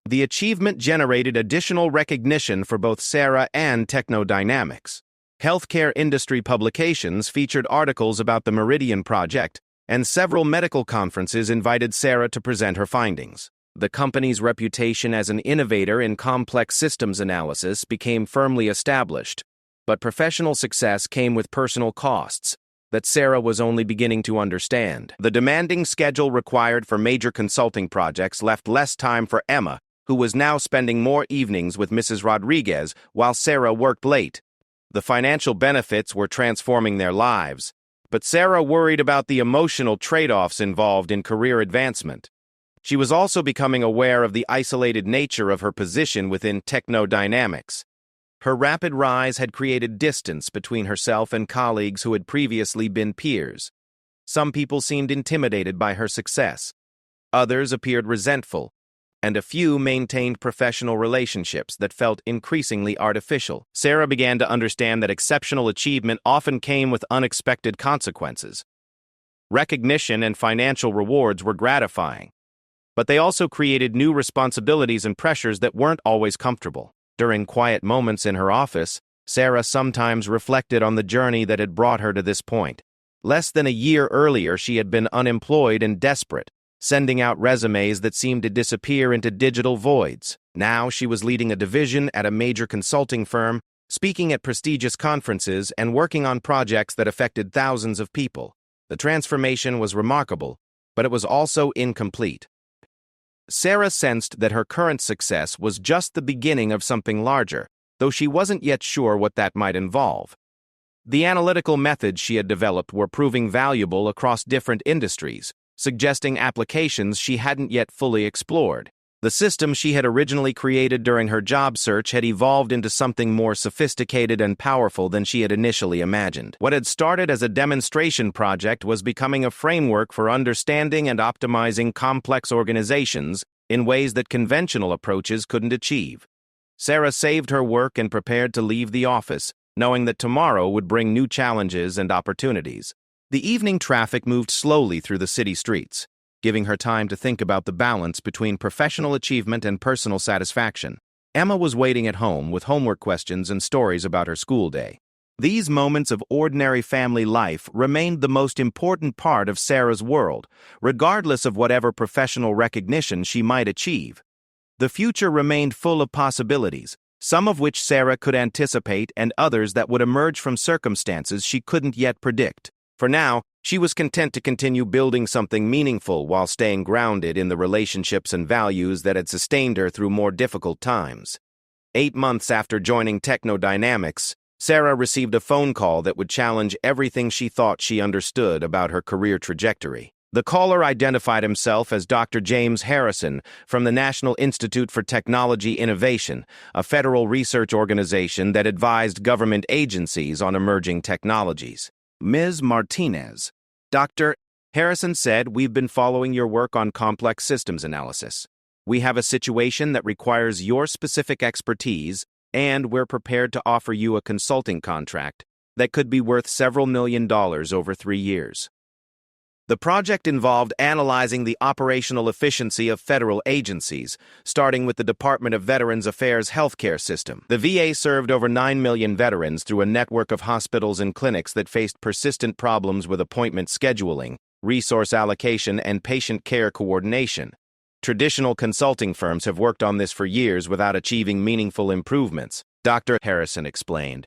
The achievement generated additional recognition for both Sarah and Techno Dynamics. Healthcare industry publications featured articles about the Meridian project, and several medical conferences invited Sarah to present her findings. The company's reputation as an innovator in complex systems analysis became firmly established, but professional success came with personal costs that Sarah was only beginning to understand. The demanding schedule required for major consulting projects left less time for Emma, who was now spending more evenings with Mrs. Rodriguez while Sarah worked late. The financial benefits were transforming their lives, but Sarah worried about the emotional trade-offs involved in career advancement. She was also becoming aware of the isolated nature of her position within Techno Dynamics. Her rapid rise had created distance between herself and colleagues who had previously been peers. Some people seemed intimidated by her success. Others appeared resentful, and a few maintained professional relationships that felt increasingly artificial. Sarah began to understand that exceptional achievement often came with unexpected consequences. Recognition and financial rewards were gratifying, but they also created new responsibilities and pressures that weren't always comfortable. During quiet moments in her office, Sarah sometimes reflected on the journey that had brought her to this point. Less than a year earlier, she had been unemployed and desperate, sending out resumes that seemed to disappear into digital voids. Now she was leading a division at a major consulting firm, speaking at prestigious conferences, and working on projects that affected thousands of people. The transformation was remarkable, but it was also incomplete. Sarah sensed that her current success was just the beginning of something larger, though she wasn't yet sure what that might involve. The analytical methods she had developed were proving valuable across different industries, suggesting applications she hadn't yet fully explored. The system she had originally created during her job search had evolved into something more sophisticated and powerful than she had initially imagined. What had started as a demonstration project was becoming a framework for understanding and optimizing complex organizations in ways that conventional approaches couldn't achieve. Sarah saved her work and prepared to leave the office, knowing that tomorrow would bring new challenges and opportunities. The evening traffic moved slowly through the city streets, giving her time to think about the balance between professional achievement and personal satisfaction. Emma was waiting at home with homework questions and stories about her school day. These moments of ordinary family life remained the most important part of Sarah's world, regardless of whatever professional recognition she might achieve. The future remained full of possibilities, some of which Sarah could anticipate and others that would emerge from circumstances she couldn't yet predict. For now, she was content to continue building something meaningful while staying grounded in the relationships and values that had sustained her through more difficult times. 8 months after joining Techno Dynamics, Sarah received a phone call that would challenge everything she thought she understood about her career trajectory. The caller identified himself as Dr. James Harrison from the National Institute for Technology Innovation, a federal research organization that advised government agencies on emerging technologies. Ms. Martinez, Dr. Harrison said, "We've been following your work on complex systems analysis. We have a situation that requires your specific expertise, and we're prepared to offer you a consulting contract that could be worth several $1 million over 3 years." The project involved analyzing the operational efficiency of federal agencies, starting with the Department of Veterans Affairs healthcare system. The VA served over 9 million veterans through a network of hospitals and clinics that faced persistent problems with appointment scheduling, resource allocation, and patient care coordination. Traditional consulting firms have worked on this for years without achieving meaningful improvements, Dr. Harrison explained.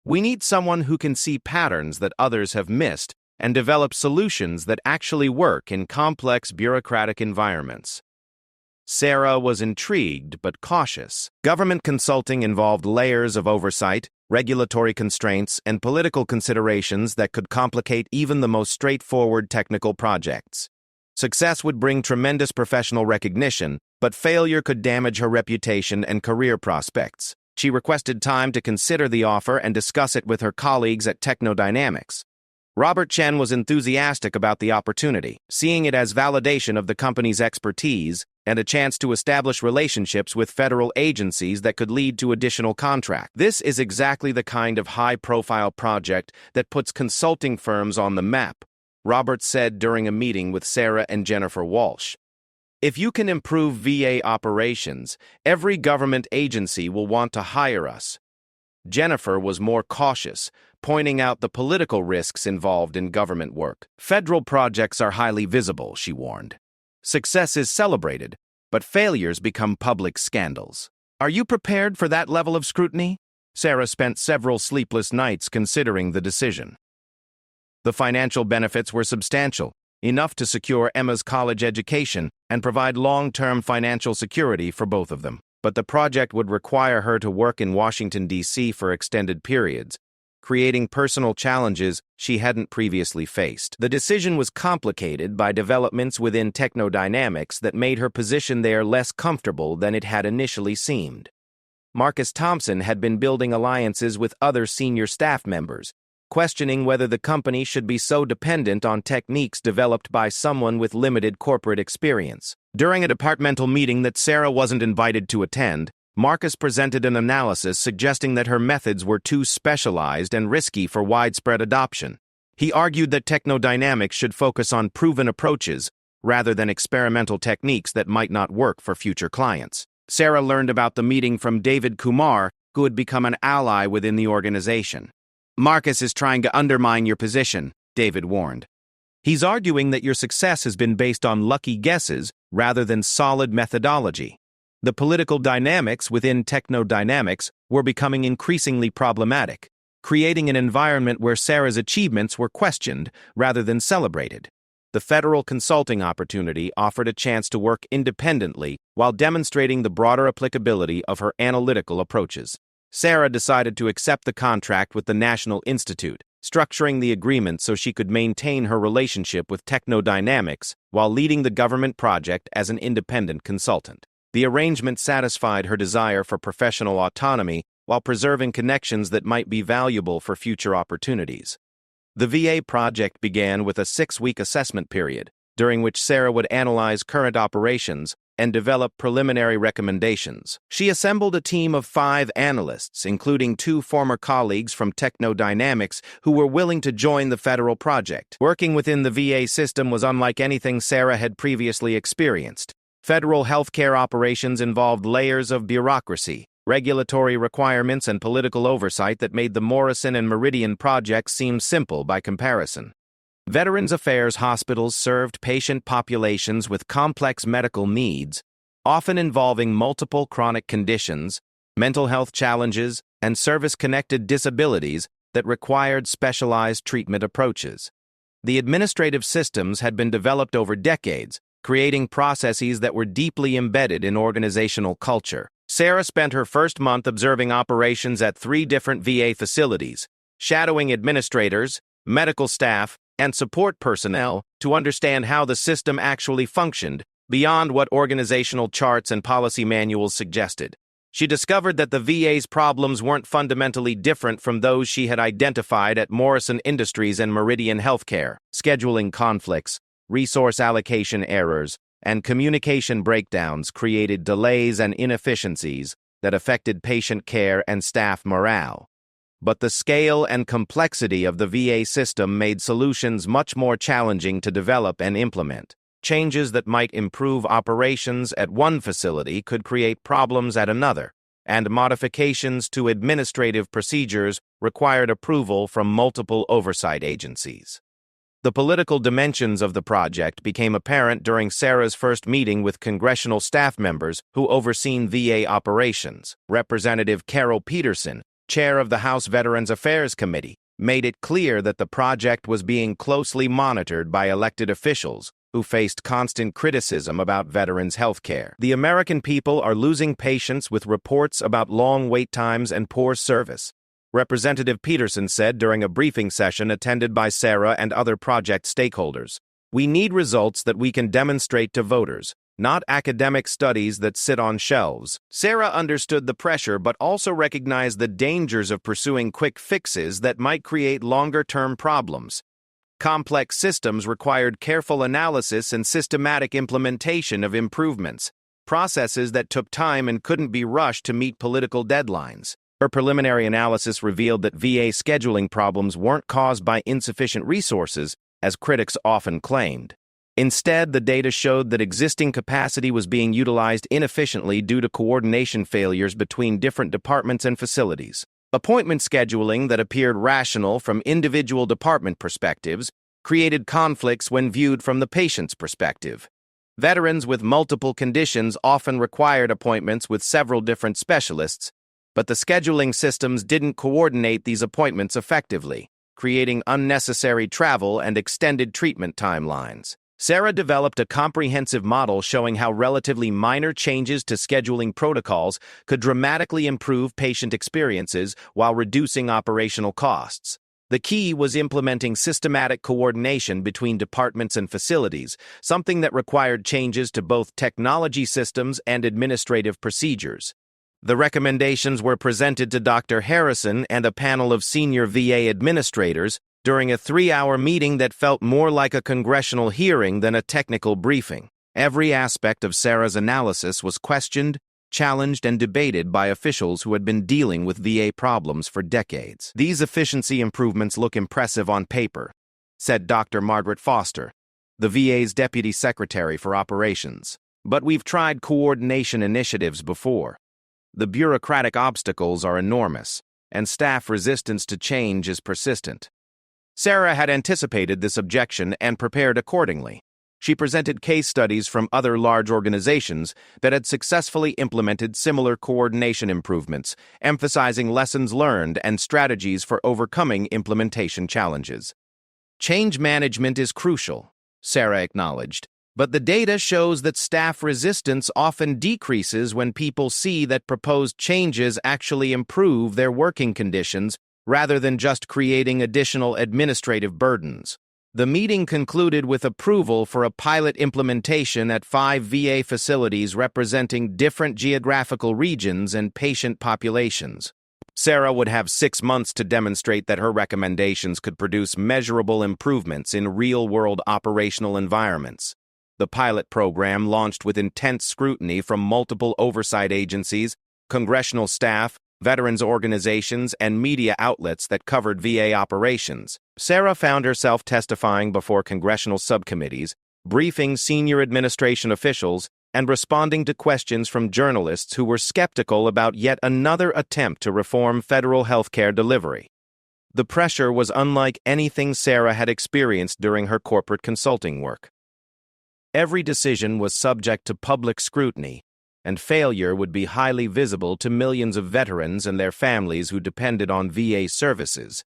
"We need someone who can see patterns that others have missed and develop solutions that actually work in complex bureaucratic environments." Sarah was intrigued but cautious. Government consulting involved layers of oversight, regulatory constraints, and political considerations that could complicate even the most straightforward technical projects. Success would bring tremendous professional recognition, but failure could damage her reputation and career prospects. She requested time to consider the offer and discuss it with her colleagues at Techno Dynamics. Robert Chen was enthusiastic about the opportunity, seeing it as validation of the company's expertise and a chance to establish relationships with federal agencies that could lead to additional contracts. "This is exactly the kind of high-profile project that puts consulting firms on the map," Robert said during a meeting with Sarah and Jennifer Walsh. "If you can improve VA operations, every government agency will want to hire us." Jennifer was more cautious, pointing out the political risks involved in government work. "Federal projects are highly visible," she warned. "Success is celebrated, but failures become public scandals. Are you prepared for that level of scrutiny?" Sarah spent several sleepless nights considering the decision. The financial benefits were substantial, enough to secure Emma's college education and provide long-term financial security for both of them. But the project would require her to work in Washington, D.C. for extended periods, creating personal challenges she hadn't previously faced. The decision was complicated by developments within Technodynamics that made her position there less comfortable than it had initially seemed. Marcus Thompson had been building alliances with other senior staff members, questioning whether the company should be so dependent on techniques developed by someone with limited corporate experience. During a departmental meeting that Sarah wasn't invited to attend, Marcus presented an analysis suggesting that her methods were too specialized and risky for widespread adoption. He argued that Technodynamics should focus on proven approaches rather than experimental techniques that might not work for future clients. Sarah learned about the meeting from David Kumar, who had become an ally within the organization. "Marcus is trying to undermine your position," David warned. "He's arguing that your success has been based on lucky guesses rather than solid methodology." The political dynamics within Technodynamics were becoming increasingly problematic, creating an environment where Sarah's achievements were questioned rather than celebrated. The federal consulting opportunity offered a chance to work independently while demonstrating the broader applicability of her analytical approaches. Sarah decided to accept the contract with the National Institute, structuring the agreement so she could maintain her relationship with Technodynamics while leading the government project as an independent consultant. The arrangement satisfied her desire for professional autonomy while preserving connections that might be valuable for future opportunities. The VA project began with a 6-week assessment period, during which Sarah would analyze current operations and develop preliminary recommendations. She assembled a team of 5 analysts, including 2 former colleagues from Technodynamics who were willing to join the federal project. Working within the VA system was unlike anything Sarah had previously experienced. Federal healthcare operations involved layers of bureaucracy, regulatory requirements, and political oversight that made the Morrison and Meridian projects seem simple by comparison. Veterans Affairs hospitals served patient populations with complex medical needs, often involving multiple chronic conditions, mental health challenges, and service-connected disabilities that required specialized treatment approaches. The administrative systems had been developed over decades, creating processes that were deeply embedded in organizational culture. Sarah spent her first month observing operations at 3 different VA facilities, shadowing administrators, medical staff, and support personnel to understand how the system actually functioned beyond what organizational charts and policy manuals suggested. She discovered that the VA's problems weren't fundamentally different from those she had identified at Morrison Industries and Meridian Healthcare. Scheduling conflicts, resource allocation errors, and communication breakdowns created delays and inefficiencies that affected patient care and staff morale. But the scale and complexity of the VA system made solutions much more challenging to develop and implement. Changes that might improve operations at one facility could create problems at another, and modifications to administrative procedures required approval from multiple oversight agencies. The political dimensions of the project became apparent during Sarah's first meeting with congressional staff members who overseen VA operations. Representative Carol Peterson, chair of the House Veterans Affairs Committee, made it clear that the project was being closely monitored by elected officials who faced constant criticism about veterans' health care. "The American people are losing patience with reports about long wait times and poor service," Representative Peterson said during a briefing session attended by Sarah and other project stakeholders. "We need results that we can demonstrate to voters, not academic studies that sit on shelves." Sarah understood the pressure but also recognized the dangers of pursuing quick fixes that might create longer-term problems. Complex systems required careful analysis and systematic implementation of improvements, processes that took time and couldn't be rushed to meet political deadlines. Her preliminary analysis revealed that VA scheduling problems weren't caused by insufficient resources, as critics often claimed. Instead, the data showed that existing capacity was being utilized inefficiently due to coordination failures between different departments and facilities. Appointment scheduling that appeared rational from individual department perspectives created conflicts when viewed from the patient's perspective. Veterans with multiple conditions often required appointments with several different specialists, but the scheduling systems didn't coordinate these appointments effectively, creating unnecessary travel and extended treatment timelines. Sarah developed a comprehensive model showing how relatively minor changes to scheduling protocols could dramatically improve patient experiences while reducing operational costs. The key was implementing systematic coordination between departments and facilities, something that required changes to both technology systems and administrative procedures. The recommendations were presented to Dr. Harrison and a panel of senior VA administrators during a 3-hour meeting that felt more like a congressional hearing than a technical briefing. Every aspect of Sarah's analysis was questioned, challenged, and debated by officials who had been dealing with VA problems for decades. "These efficiency improvements look impressive on paper," said Dr. Margaret Foster, the VA's Deputy Secretary for Operations. "But we've tried coordination initiatives before. The bureaucratic obstacles are enormous, and staff resistance to change is persistent." Sarah had anticipated this objection and prepared accordingly. She presented case studies from other large organizations that had successfully implemented similar coordination improvements, emphasizing lessons learned and strategies for overcoming implementation challenges. "Change management is crucial," Sarah acknowledged, "but the data shows that staff resistance often decreases when people see that proposed changes actually improve their working conditions rather than just creating additional administrative burdens." The meeting concluded with approval for a pilot implementation at 5 VA facilities representing different geographical regions and patient populations. Sarah would have 6 months to demonstrate that her recommendations could produce measurable improvements in real-world operational environments. The pilot program launched with intense scrutiny from multiple oversight agencies, congressional staff, veterans organizations, and media outlets that covered VA operations. Sarah found herself testifying before congressional subcommittees, briefing senior administration officials, and responding to questions from journalists who were skeptical about yet another attempt to reform federal healthcare delivery. The pressure was unlike anything Sarah had experienced during her corporate consulting work. Every decision was subject to public scrutiny, and failure would be highly visible to millions of veterans and their families who depended on VA services.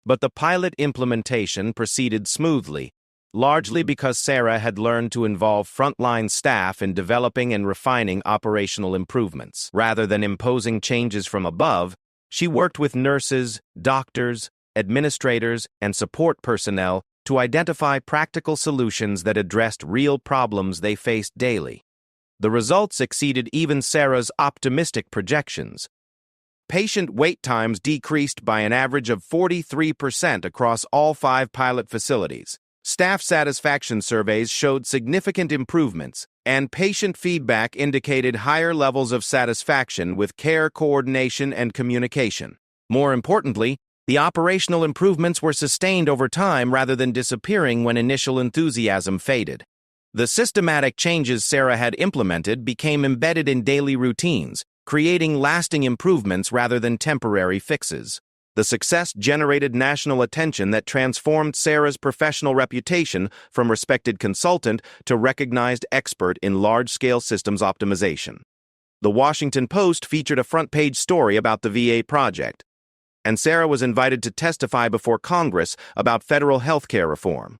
But the pilot implementation proceeded smoothly, largely because Sarah had learned to involve frontline staff in developing and refining operational improvements. Rather than imposing changes from above, she worked with nurses, doctors, administrators, and support personnel to identify practical solutions that addressed real problems they faced daily. The results exceeded even Sarah's optimistic projections. Patient wait times decreased by an average of 43% across all 5 pilot facilities. Staff satisfaction surveys showed significant improvements, and patient feedback indicated higher levels of satisfaction with care coordination and communication. More importantly, the operational improvements were sustained over time rather than disappearing when initial enthusiasm faded. The systematic changes Sarah had implemented became embedded in daily routines, creating lasting improvements rather than temporary fixes. The success generated national attention that transformed Sarah's professional reputation from respected consultant to recognized expert in large-scale systems optimization. The Washington Post featured a front-page story about the VA project, and Sarah was invited to testify before Congress about federal healthcare reform.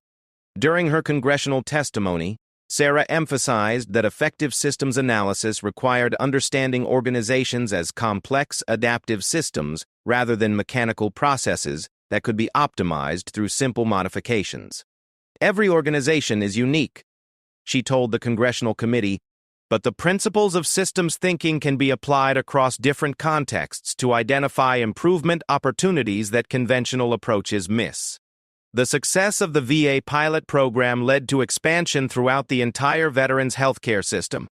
During her congressional testimony, Sarah emphasized that effective systems analysis required understanding organizations as complex, adaptive systems rather than mechanical processes that could be optimized through simple modifications. "Every organization is unique," she told the congressional committee, "but the principles of systems thinking can be applied across different contexts to identify improvement opportunities that conventional approaches miss." The success of the VA pilot program led to expansion throughout the entire veterans' healthcare system,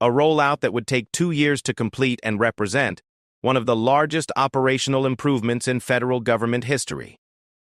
a rollout that would take 2 years to complete and represent one of the largest operational improvements in federal government history.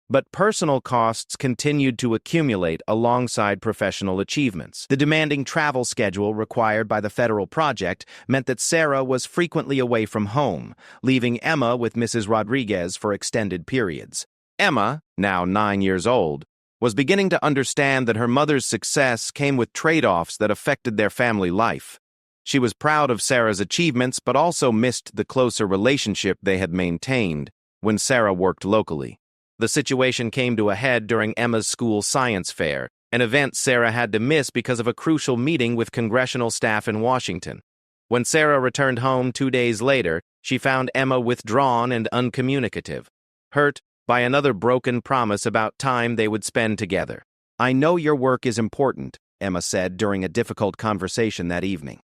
But personal costs continued to accumulate alongside professional achievements. The demanding travel schedule required by the federal project meant that Sarah was frequently away from home, leaving Emma with Mrs. Rodriguez for extended periods. Emma, now 9 years old, was beginning to understand that her mother's success came with trade-offs that affected their family life. She was proud of Sarah's achievements but also missed the closer relationship they had maintained when Sarah worked locally. The situation came to a head during Emma's school science fair, an event Sarah had to miss because of a crucial meeting with congressional staff in Washington. When Sarah returned home 2 days later, she found Emma withdrawn and uncommunicative, hurt by another broken promise about time they would spend together. "I know your work is important," Emma said during a difficult conversation that evening.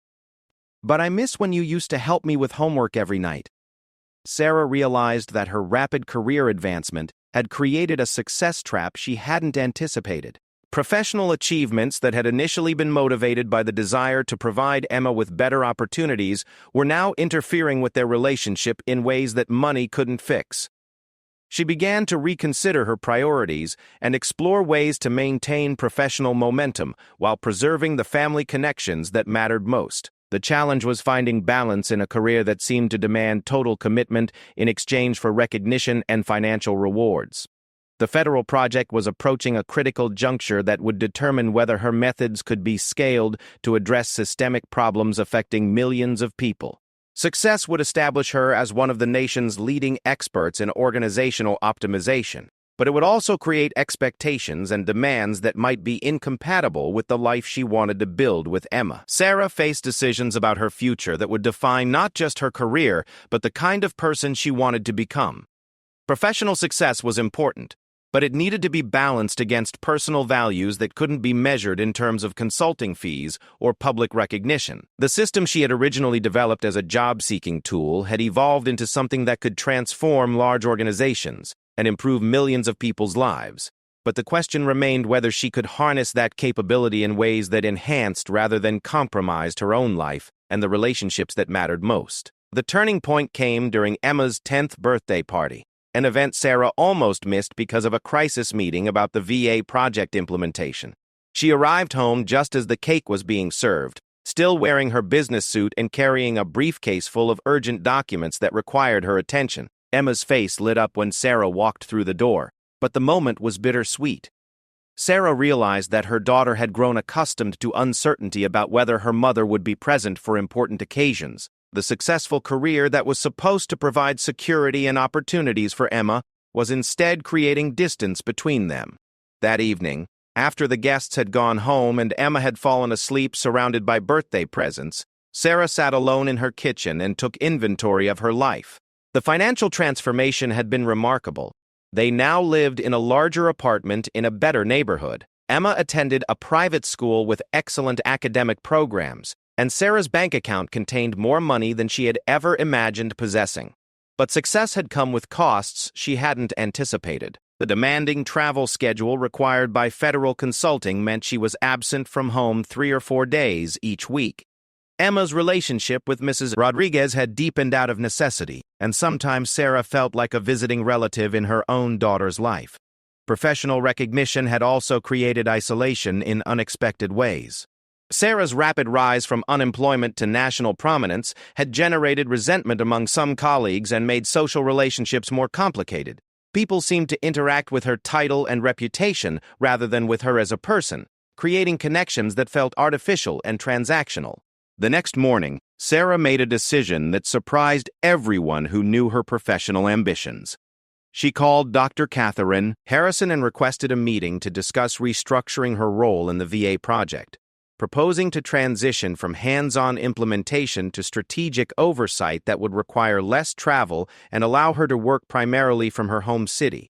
"But I miss when you used to help me with homework every night." Sarah realized that her rapid career advancement had created a success trap she hadn't anticipated. Professional achievements that had initially been motivated by the desire to provide Emma with better opportunities were now interfering with their relationship in ways that money couldn't fix. She began to reconsider her priorities and explore ways to maintain professional momentum while preserving the family connections that mattered most. The challenge was finding balance in a career that seemed to demand total commitment in exchange for recognition and financial rewards. The federal project was approaching a critical juncture that would determine whether her methods could be scaled to address systemic problems affecting millions of people. Success would establish her as one of the nation's leading experts in organizational optimization, but it would also create expectations and demands that might be incompatible with the life she wanted to build with Emma. Sarah faced decisions about her future that would define not just her career, but the kind of person she wanted to become. Professional success was important, but it needed to be balanced against personal values that couldn't be measured in terms of consulting fees or public recognition. The system she had originally developed as a job-seeking tool had evolved into something that could transform large organizations and improve millions of people's lives. But the question remained whether she could harness that capability in ways that enhanced rather than compromised her own life and the relationships that mattered most. The turning point came during Emma's 10th birthday party, an event Sarah almost missed because of a crisis meeting about the VA project implementation. She arrived home just as the cake was being served, still wearing her business suit and carrying a briefcase full of urgent documents that required her attention. Emma's face lit up when Sarah walked through the door, but the moment was bittersweet. Sarah realized that her daughter had grown accustomed to uncertainty about whether her mother would be present for important occasions. The successful career that was supposed to provide security and opportunities for Emma was instead creating distance between them. That evening, after the guests had gone home and Emma had fallen asleep surrounded by birthday presents, Sarah sat alone in her kitchen and took inventory of her life. The financial transformation had been remarkable. They now lived in a larger apartment in a better neighborhood. Emma attended a private school with excellent academic programs, and Sarah's bank account contained more money than she had ever imagined possessing. But success had come with costs she hadn't anticipated. The demanding travel schedule required by federal consulting meant she was absent from home 3 or 4 days each week. Emma's relationship with Mrs. Rodriguez had deepened out of necessity, and sometimes Sarah felt like a visiting relative in her own daughter's life. Professional recognition had also created isolation in unexpected ways. Sarah's rapid rise from unemployment to national prominence had generated resentment among some colleagues and made social relationships more complicated. People seemed to interact with her title and reputation rather than with her as a person, creating connections that felt artificial and transactional. The next morning, Sarah made a decision that surprised everyone who knew her professional ambitions. She called Dr. Catherine Harrison and requested a meeting to discuss restructuring her role in the VA project. Proposing to transition from hands-on implementation to strategic oversight that would require less travel and allow her to work primarily from her home city.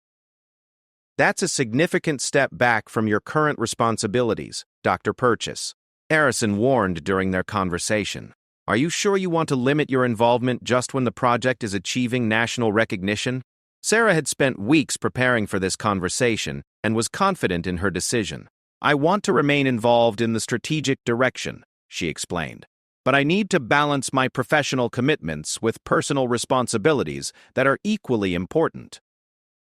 "That's a significant step back from your current responsibilities, Dr. Purchase," Harrison warned during their conversation. "Are you sure you want to limit your involvement just when the project is achieving national recognition?" Sarah had spent weeks preparing for this conversation and was confident in her decision. "I want to remain involved in the strategic direction," she explained, "but I need to balance my professional commitments with personal responsibilities that are equally important."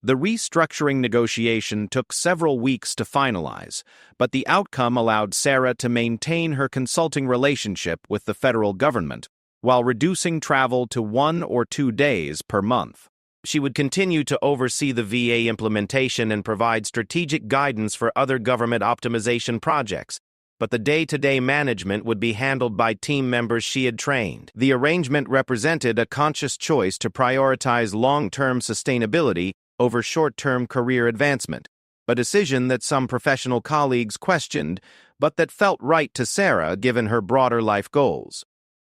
The restructuring negotiation took several weeks to finalize, but the outcome allowed Sarah to maintain her consulting relationship with the federal government while reducing travel to 1 or 2 days per month. She would continue to oversee the VA implementation and provide strategic guidance for other government optimization projects, but the day-to-day management would be handled by team members she had trained. The arrangement represented a conscious choice to prioritize long-term sustainability over short-term career advancement. a decision that some professional colleagues questioned, but that felt right to Sarah given her broader life goals.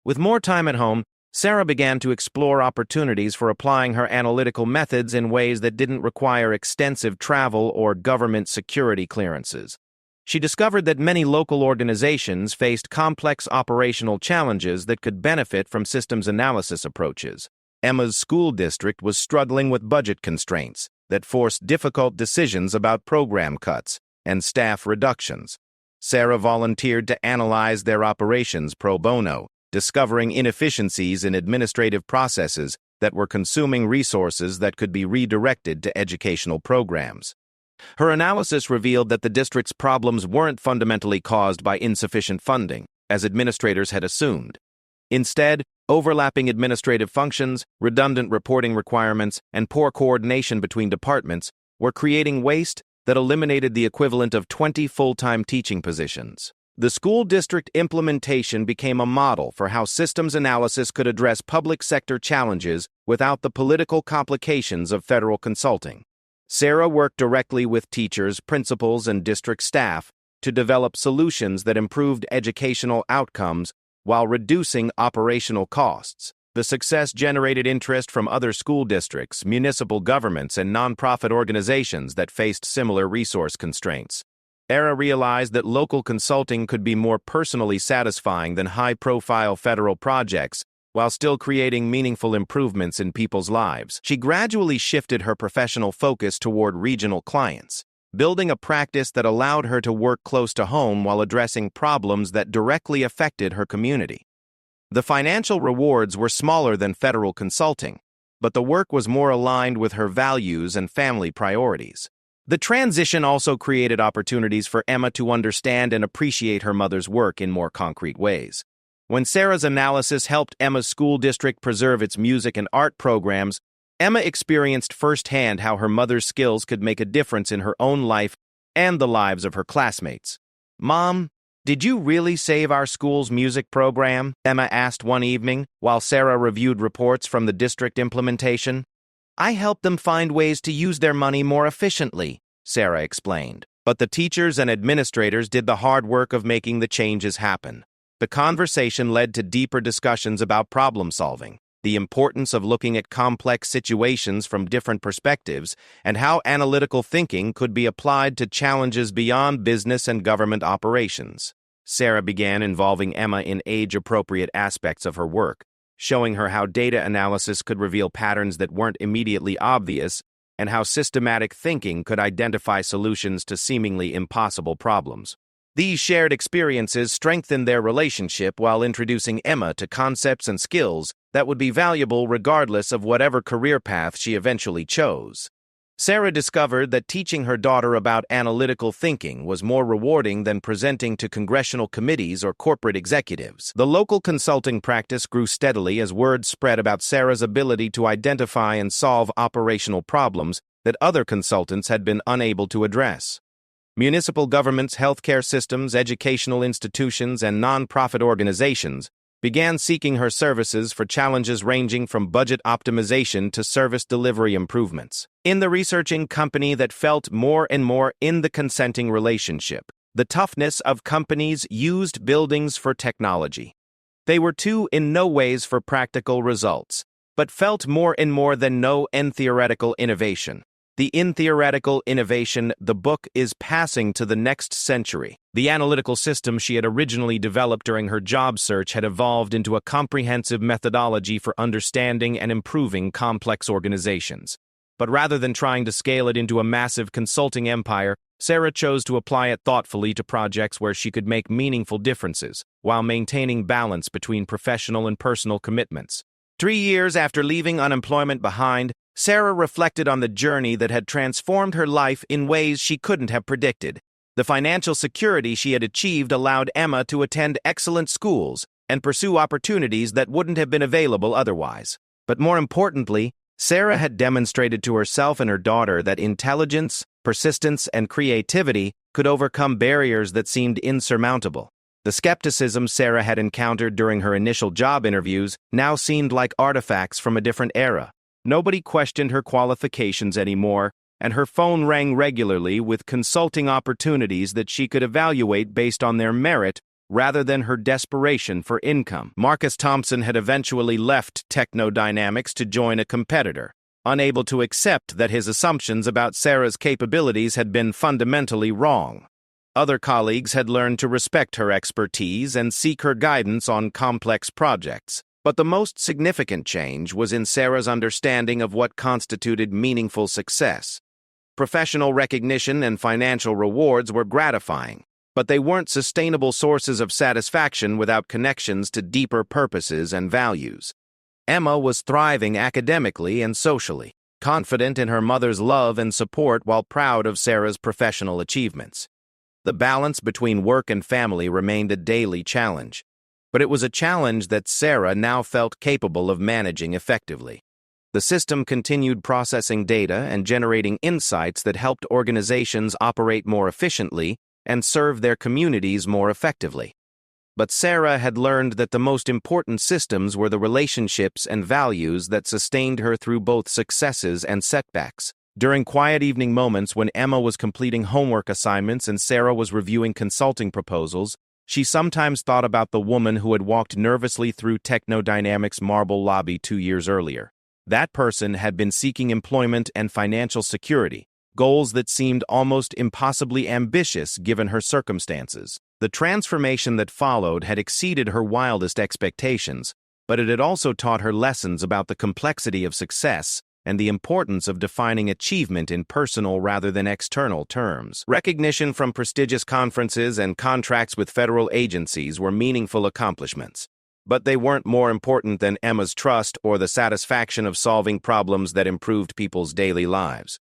With more time at home, Sarah began to explore opportunities for applying her analytical methods in ways that didn't require extensive travel or government security clearances. She discovered that many local organizations faced complex operational challenges that could benefit from systems analysis approaches. Emma's school district was struggling with budget constraints that forced difficult decisions about program cuts and staff reductions. Sarah volunteered to analyze their operations pro bono, discovering inefficiencies in administrative processes that were consuming resources that could be redirected to educational programs. Her analysis revealed that the district's problems weren't fundamentally caused by insufficient funding, as administrators had assumed. Instead, overlapping administrative functions, redundant reporting requirements, and poor coordination between departments were creating waste that eliminated the equivalent of 20 full-time teaching positions. The school district implementation became a model for how systems analysis could address public sector challenges without the political complications of federal consulting. Sarah worked directly with teachers, principals, and district staff to develop solutions that improved educational outcomes while reducing operational costs. The success generated interest from other school districts, municipal governments, and nonprofit organizations that faced similar resource constraints. Sarah realized that local consulting could be more personally satisfying than high-profile federal projects while still creating meaningful improvements in people's lives. She gradually shifted her professional focus toward regional clients, building a practice that allowed her to work close to home while addressing problems that directly affected her community. The financial rewards were smaller than federal consulting, but the work was more aligned with her values and family priorities. The transition also created opportunities for Emma to understand and appreciate her mother's work in more concrete ways. When Sarah's analysis helped Emma's school district preserve its music and art programs, Emma experienced firsthand how her mother's skills could make a difference in her own life and the lives of her classmates. "Mom, did you really save our school's music program?" Emma asked one evening while Sarah reviewed reports from the district implementation. "I helped them find ways to use their money more efficiently," Sarah explained. But the teachers and administrators did the hard work of making the changes happen. The conversation led to deeper discussions about problem solving, the importance of looking at complex situations from different perspectives, and how analytical thinking could be applied to challenges beyond business and government operations. Sarah began involving Emma in age-appropriate aspects of her work, showing her how data analysis could reveal patterns that weren't immediately obvious and how systematic thinking could identify solutions to seemingly impossible problems. These shared experiences strengthened their relationship while introducing Emma to concepts and skills that would be valuable regardless of whatever career path she eventually chose. Sarah discovered that teaching her daughter about analytical thinking was more rewarding than presenting to congressional committees or corporate executives. The local consulting practice grew steadily as word spread about Sarah's ability to identify and solve operational problems that other consultants had been unable to address. Municipal governments, healthcare systems, educational institutions, and nonprofit organizations began seeking her services for challenges ranging from budget optimization to service delivery improvements. In the researching company that felt more and more in the consenting relationship, the toughness of companies used buildings for technology. They were too in no ways for practical results, but felt more and more than no in theoretical innovation. The in theoretical innovation the book is passing to the next century. The analytical system she had originally developed during her job search had evolved into a comprehensive methodology for understanding and improving complex organizations. But rather than trying to scale it into a massive consulting empire, Sarah chose to apply it thoughtfully to projects where she could make meaningful differences, while maintaining balance between professional and personal commitments. 3 years after leaving unemployment behind, Sarah reflected on the journey that had transformed her life in ways she couldn't have predicted. The financial security she had achieved allowed Emma to attend excellent schools and pursue opportunities that wouldn't have been available otherwise. But more importantly, Sarah had demonstrated to herself and her daughter that intelligence, persistence, and creativity could overcome barriers that seemed insurmountable. The skepticism Sarah had encountered during her initial job interviews now seemed like artifacts from a different era. Nobody questioned her qualifications anymore, and her phone rang regularly with consulting opportunities that she could evaluate based on their merit rather than her desperation for income. Marcus Thompson had eventually left Techno Dynamics to join a competitor, unable to accept that his assumptions about Sarah's capabilities had been fundamentally wrong. Other colleagues had learned to respect her expertise and seek her guidance on complex projects. But the most significant change was in Sarah's understanding of what constituted meaningful success. Professional recognition and financial rewards were gratifying, but they weren't sustainable sources of satisfaction without connections to deeper purposes and values. Emma was thriving academically and socially, confident in her mother's love and support while proud of Sarah's professional achievements. The balance between work and family remained a daily challenge, but it was a challenge that Sarah now felt capable of managing effectively. The system continued processing data and generating insights that helped organizations operate more efficiently and serve their communities more effectively. But Sarah had learned that the most important systems were the relationships and values that sustained her through both successes and setbacks. During quiet evening moments when Emma was completing homework assignments and Sarah was reviewing consulting proposals, she sometimes thought about the woman who had walked nervously through Techno Dynamics' marble lobby 2 years earlier. That person had been seeking employment and financial security, goals that seemed almost impossibly ambitious given her circumstances. The transformation that followed had exceeded her wildest expectations, but it had also taught her lessons about the complexity of success and the importance of defining achievement in personal rather than external terms. Recognition from prestigious conferences and contracts with federal agencies were meaningful accomplishments, but they weren't more important than Emma's trust or the satisfaction of solving problems that improved people's daily lives.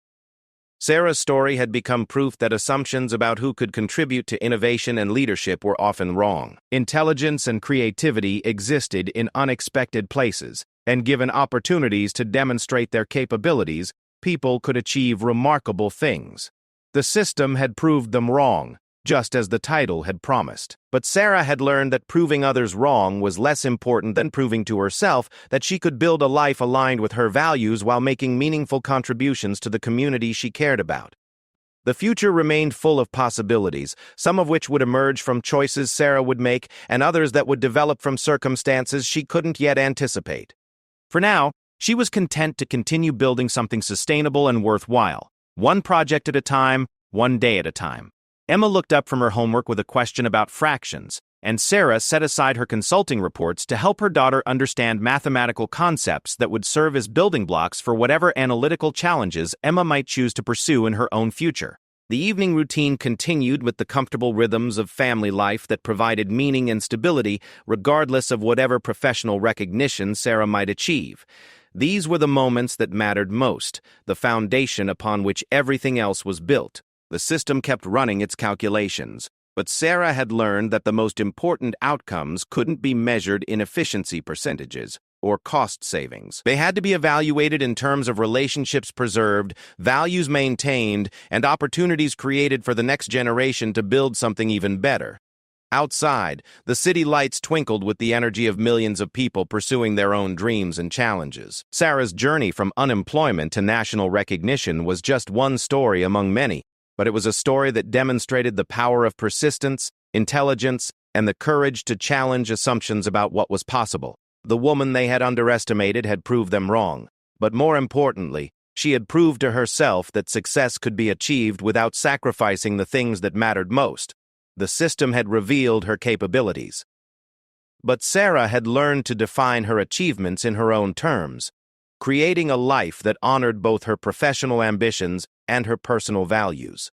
Sarah's story had become proof that assumptions about who could contribute to innovation and leadership were often wrong. Intelligence and creativity existed in unexpected places, and given opportunities to demonstrate their capabilities, people could achieve remarkable things. The system had proved them wrong, just as the title had promised. But Sarah had learned that proving others wrong was less important than proving to herself that she could build a life aligned with her values while making meaningful contributions to the community she cared about. The future remained full of possibilities, some of which would emerge from choices Sarah would make, and others that would develop from circumstances she couldn't yet anticipate. For now, she was content to continue building something sustainable and worthwhile, one project at a time, one day at a time. Emma looked up from her homework with a question about fractions, and Sarah set aside her consulting reports to help her daughter understand mathematical concepts that would serve as building blocks for whatever analytical challenges Emma might choose to pursue in her own future. The evening routine continued with the comfortable rhythms of family life that provided meaning and stability regardless of whatever professional recognition Sarah might achieve. These were the moments that mattered most, the foundation upon which everything else was built. The system kept running its calculations, but Sarah had learned that the most important outcomes couldn't be measured in efficiency percentages or cost savings. They had to be evaluated in terms of relationships preserved, values maintained, and opportunities created for the next generation to build something even better. Outside, the city lights twinkled with the energy of millions of people pursuing their own dreams and challenges. Sarah's journey from unemployment to national recognition was just one story among many, but it was a story that demonstrated the power of persistence, intelligence, and the courage to challenge assumptions about what was possible. The woman they had underestimated had proved them wrong, but more importantly, she had proved to herself that success could be achieved without sacrificing the things that mattered most. The system had revealed her capabilities. But Sarah had learned to define her achievements in her own terms, creating a life that honored both her professional ambitions and her personal values.